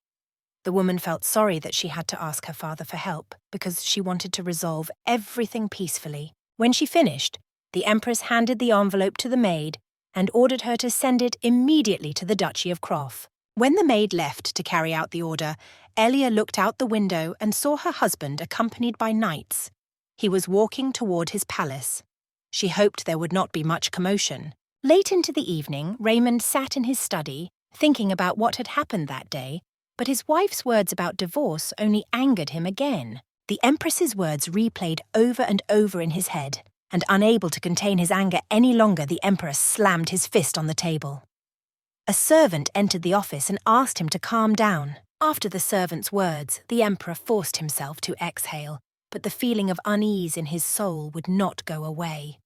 The woman felt sorry that she had to ask her father for help, because she wanted to resolve everything peacefully. When she finished, the empress handed the envelope to the maid and ordered her to send it immediately to the Duchy of Croft. When the maid left to carry out the order, Elia looked out the window and saw her husband accompanied by knights. He was walking toward his palace. She hoped there would not be much commotion. Late into the evening, Raymond sat in his study, thinking about what had happened that day, but his wife's words about divorce only angered him again. The empress's words replayed over and over in his head, and unable to contain his anger any longer, the emperor slammed his fist on the table. A servant entered the office and asked him to calm down. After the servant's words, the emperor forced himself to exhale, but the feeling of unease in his soul would not go away.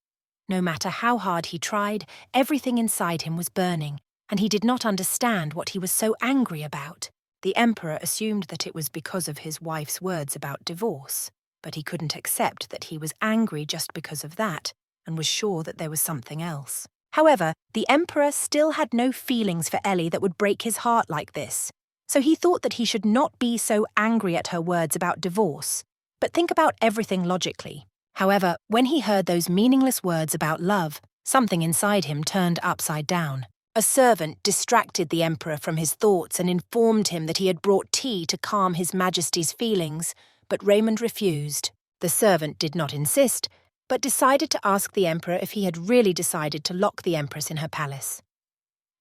No matter how hard he tried, everything inside him was burning, and he did not understand what he was so angry about. The emperor assumed that it was because of his wife's words about divorce, but he couldn't accept that he was angry just because of that, and was sure that there was something else. However, the emperor still had no feelings for Ellie that would break his heart like this, so he thought that he should not be so angry at her words about divorce, but think about everything logically. However, when he heard those meaningless words about love, Something inside him turned upside down. A servant distracted the emperor from his thoughts and informed him that he had brought tea to calm his majesty's feelings, but Raymond refused. The servant did not insist, but decided to ask the emperor if he had really decided to lock the empress in her palace.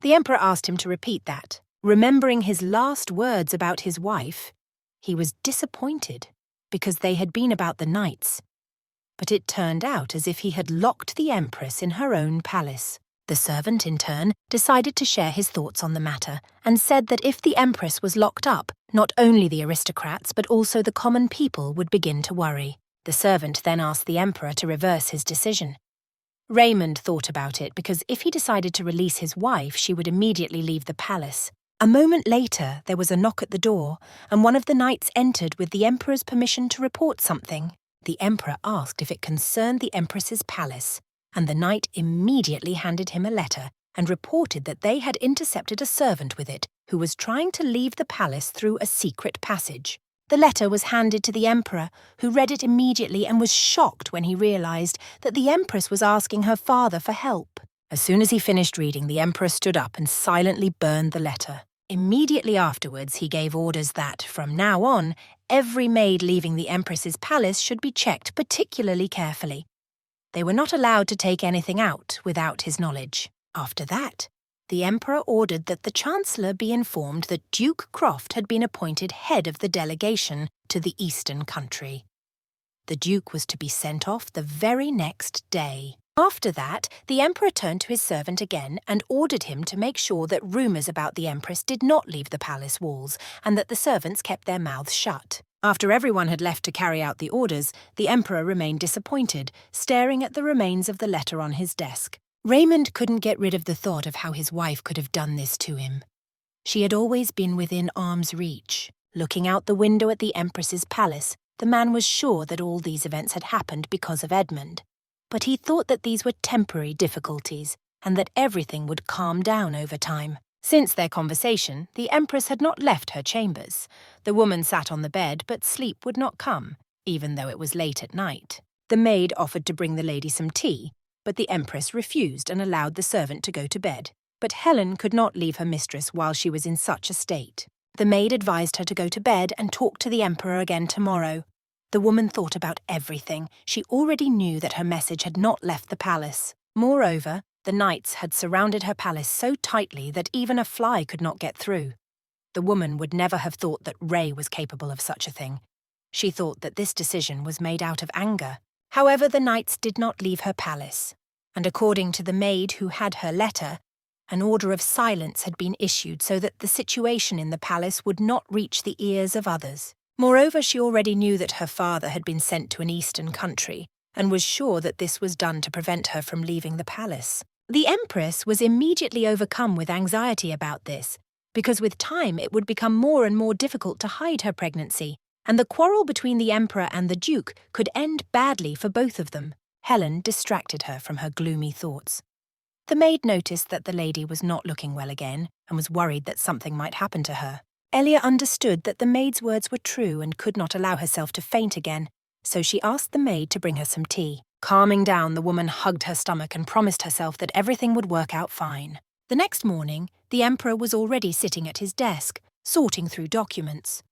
The emperor asked him to repeat that. Remembering his last words about his wife, he was disappointed because they had been about the knights. But it turned out as if he had locked the empress in her own palace. The servant, in turn, decided to share his thoughts on the matter and said that if the empress was locked up, not only the aristocrats but also the common people would begin to worry. The servant then asked the emperor to reverse his decision. Raymond thought about it because if he decided to release his wife, she would immediately leave the palace. A moment later, there was a knock at the door, and one of the knights entered with the emperor's permission to report something. The emperor asked if it concerned the empress's palace, and the knight immediately handed him a letter and reported that they had intercepted a servant with it who was trying to leave the palace through a secret passage. The letter was handed to the emperor, who read it immediately and was shocked when he realized that the empress was asking her father for help. As soon as he finished reading, the emperor stood up and silently burned the letter. Immediately afterwards, he gave orders that, from now on, every maid leaving the empress's palace should be checked particularly carefully. They were not allowed to take anything out without his knowledge. After that, the emperor ordered that the chancellor be informed that Duke Croft had been appointed head of the delegation to the eastern country. The duke was to be sent off the very next day. After that, the emperor turned to his servant again and ordered him to make sure that rumours about the empress did not leave the palace walls and that the servants kept their mouths shut. After everyone had left to carry out the orders, the emperor remained disappointed, staring at the remains of the letter on his desk. Raymond couldn't get rid of the thought of how his wife could have done this to him. She had always been within arm's reach. Looking out the window at the empress's palace, the man was sure that all these events had happened because of Edmund. But he thought that these were temporary difficulties and that everything would calm down over time. Since their conversation, the empress had not left her chambers. The woman sat on the bed, but sleep would not come, even though it was late at night. The maid offered to bring the lady some tea, but the empress refused and allowed the servant to go to bed. But Helen could not leave her mistress while she was in such a state. The maid advised her to go to bed and talk to the emperor again tomorrow. The woman thought about everything. She already knew that her message had not left the palace. Moreover, the knights had surrounded her palace so tightly that even a fly could not get through. The woman would never have thought that Ray was capable of such a thing. She thought that this decision was made out of anger. However, the knights did not leave her palace, and according to the maid who had her letter, an order of silence had been issued so that the situation in the palace would not reach the ears of others. Moreover, she already knew that her father had been sent to an eastern country, and was sure that this was done to prevent her from leaving the palace. The empress was immediately overcome with anxiety about this, because with time it would become more and more difficult to hide her pregnancy, and the quarrel between the emperor and the duke could end badly for both of them. Helen distracted her from her gloomy thoughts. The maid noticed that the lady was not looking well again, and was worried that something might happen to her. Elia understood that the maid's words were true and could not allow herself to faint again, so she asked the maid to bring her some tea. Calming down, the woman hugged her stomach and promised herself that everything would work out fine. The next morning, the emperor was already sitting at his desk, sorting through documents.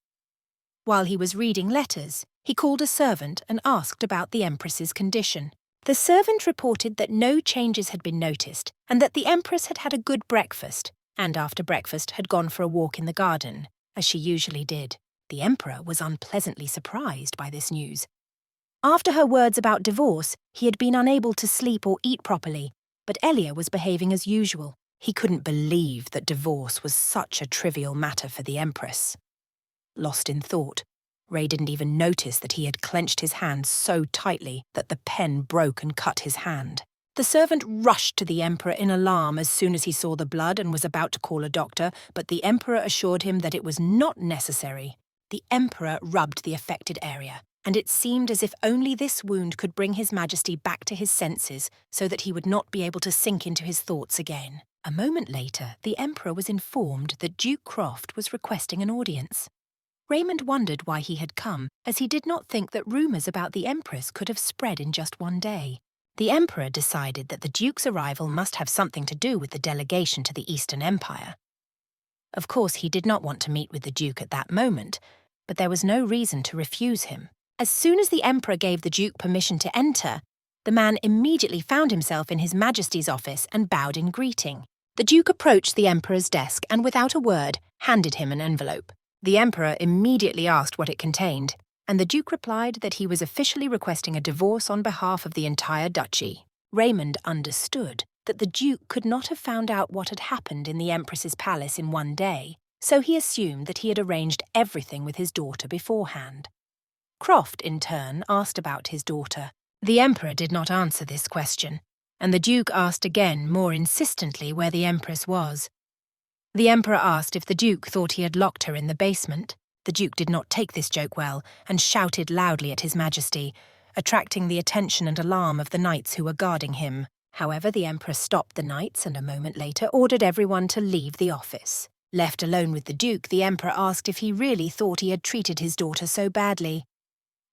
While he was reading letters, he called a servant and asked about the empress's condition. The servant reported that no changes had been noticed and that the empress had had a good breakfast, and after breakfast had gone for a walk in the garden, as she usually did. The emperor was unpleasantly surprised by this news. After her words about divorce, he had been unable to sleep or eat properly, but Elia was behaving as usual. He couldn't believe that divorce was such a trivial matter for the empress. Lost in thought, Ray didn't even notice that he had clenched his hand so tightly that the pen broke and cut his hand. The servant rushed to the emperor in alarm as soon as he saw the blood and was about to call a doctor, but the emperor assured him that it was not necessary. The emperor rubbed the affected area, and it seemed as if only this wound could bring His Majesty back to his senses so that he would not be able to sink into his thoughts again. A moment later, the emperor was informed that Duke Croft was requesting an audience. Raymond wondered why he had come, as he did not think that rumours about the empress could have spread in just one day. The emperor decided that the duke's arrival must have something to do with the delegation to the Eastern Empire. Of course, he did not want to meet with the duke at that moment, but there was no reason to refuse him. As soon as the emperor gave the duke permission to enter, the man immediately found himself in His Majesty's office and bowed in greeting. The duke approached the emperor's desk and, without a word, handed him an envelope. The emperor immediately asked what it contained, and the duke replied that he was officially requesting a divorce on behalf of the entire duchy. Raymond understood that the duke could not have found out what had happened in the empress's palace in one day, so he assumed that he had arranged everything with his daughter beforehand. Croft, in turn, asked about his daughter. The emperor did not answer this question, and the duke asked again more insistently where the empress was. The emperor asked if the duke thought he had locked her in the basement. The duke did not take this joke well and shouted loudly at His Majesty, attracting the attention and alarm of the knights who were guarding him. However, the emperor stopped the knights and a moment later ordered everyone to leave the office. Left alone with the duke, the emperor asked if he really thought he had treated his daughter so badly.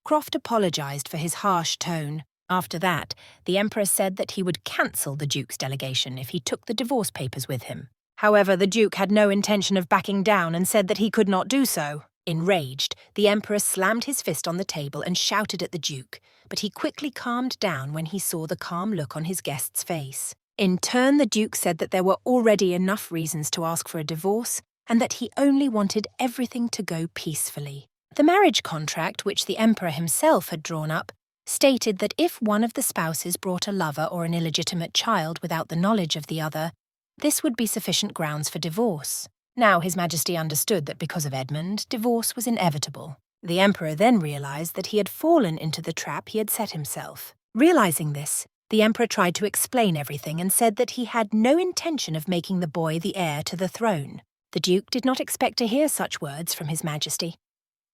Croft apologized for his harsh tone. After that, the emperor said that he would cancel the duke's delegation if he took the divorce papers with him. However, the duke had no intention of backing down and said that he could not do so. Enraged, the emperor slammed his fist on the table and shouted at the duke, but he quickly calmed down when he saw the calm look on his guest's face. In turn, the duke said that there were already enough reasons to ask for a divorce and that he only wanted everything to go peacefully. The marriage contract, which the emperor himself had drawn up, stated that if one of the spouses brought a lover or an illegitimate child without the knowledge of the other, this would be sufficient grounds for divorce. Now His Majesty understood that because of Edmund, divorce was inevitable. The emperor then realized that he had fallen into the trap he had set himself. Realizing this, the emperor tried to explain everything and said that he had no intention of making the boy the heir to the throne. The duke did not expect to hear such words from His Majesty.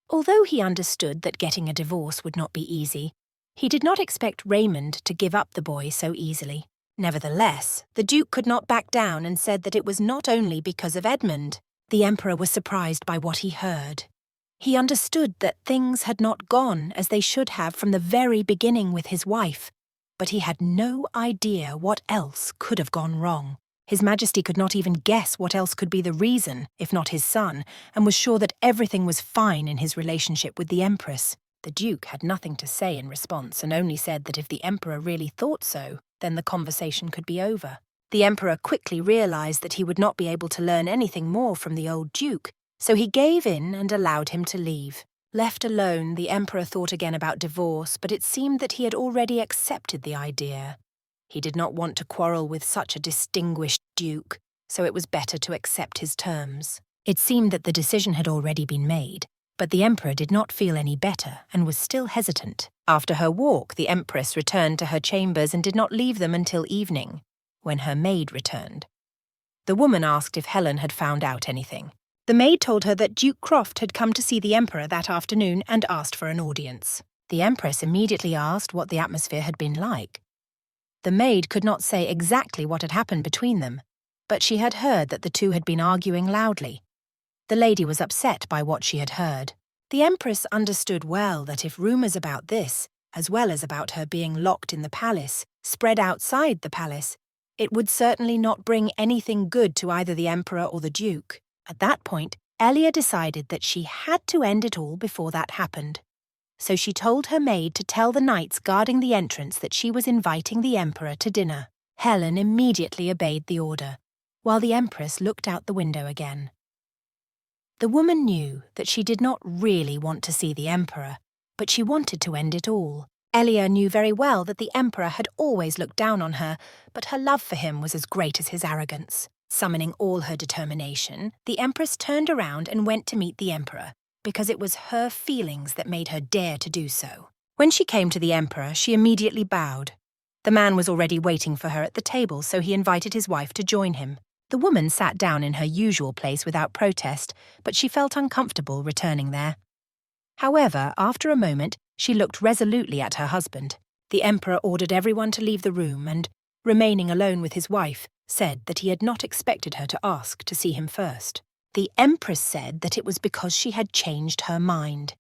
Although he understood that getting a divorce would not be easy, he did not expect Raymond to give up the boy so easily. Nevertheless, the duke could not back down and said that it was not only because of Edmund. The emperor was surprised by what he heard. He understood that things had not gone as they should have from the very beginning with his wife, but he had no idea what else could have gone wrong. His Majesty could not even guess what else could be the reason, if not his son, and was sure that everything was fine in his relationship with the empress. The duke had nothing to say in response and only said that if the emperor really thought so, then the conversation could be over. The emperor quickly realized that he would not be able to learn anything more from the old duke, so he gave in and allowed him to leave. Left alone, the emperor thought again about divorce, but it seemed that he had already accepted the idea. He did not want to quarrel with such a distinguished duke, so it was better to accept his terms. It seemed that the decision had already been made, but the emperor did not feel any better and was still hesitant. After her walk, the empress returned to her chambers and did not leave them until evening, when her maid returned. The woman asked if Helen had found out anything. The maid told her that Duke Croft had come to see the emperor that afternoon and asked for an audience. The empress immediately asked what the atmosphere had been like. The maid could not say exactly what had happened between them, but she had heard that the two had been arguing loudly. The lady was upset by what she had heard. The empress understood well that if rumours about this, as well as about her being locked in the palace, spread outside the palace, it would certainly not bring anything good to either the emperor or the duke. At that point, Elia decided that she had to end it all before that happened. So she told her maid to tell the knights guarding the entrance that she was inviting the emperor to dinner. Helen immediately obeyed the order, while the empress looked out the window again. The woman knew that she did not really want to see the emperor, but she wanted to end it all. Elia knew very well that the emperor had always looked down on her, but her love for him was as great as his arrogance. Summoning all her determination, the empress turned around and went to meet the emperor, because it was her feelings that made her dare to do so. When she came to the emperor, she immediately bowed. The man was already waiting for her at the table, so he invited his wife to join him. The woman sat down in her usual place without protest, but she felt uncomfortable returning there. However, after a moment, she looked resolutely at her husband. The emperor ordered everyone to leave the room and, remaining alone with his wife, said that he had not expected her to ask to see him first. The empress said that it was because she had changed her mind.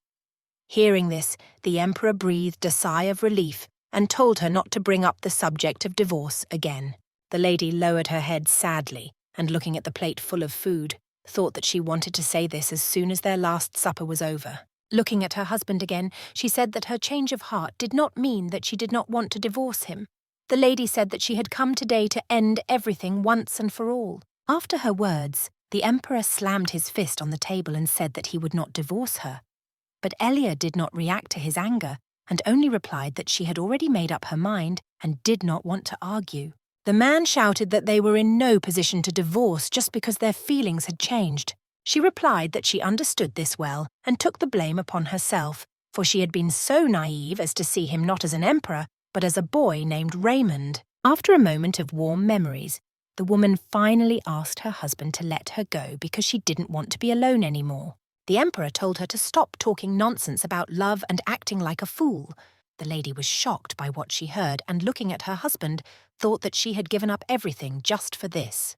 Hearing this, the emperor breathed a sigh of relief and told her not to bring up the subject of divorce again. The lady lowered her head sadly and, looking at the plate full of food, thought that she wanted to say this as soon as their last supper was over. Looking at her husband again, she said that her change of heart did not mean that she did not want to divorce him. The lady said that she had come today to end everything once and for all. After her words, the emperor slammed his fist on the table and said that he would not divorce her. But Elia did not react to his anger and only replied that she had already made up her mind and did not want to argue. The man shouted that they were in no position to divorce just because their feelings had changed. She replied that she understood this well and took the blame upon herself, for she had been so naive as to see him not as an emperor, but as a boy named Raymond. After a moment of warm memories, the woman finally asked her husband to let her go because she didn't want to be alone anymore. The emperor told her to stop talking nonsense about love and acting like a fool. The lady was shocked by what she heard and, looking at her husband, thought that she had given up everything just for this.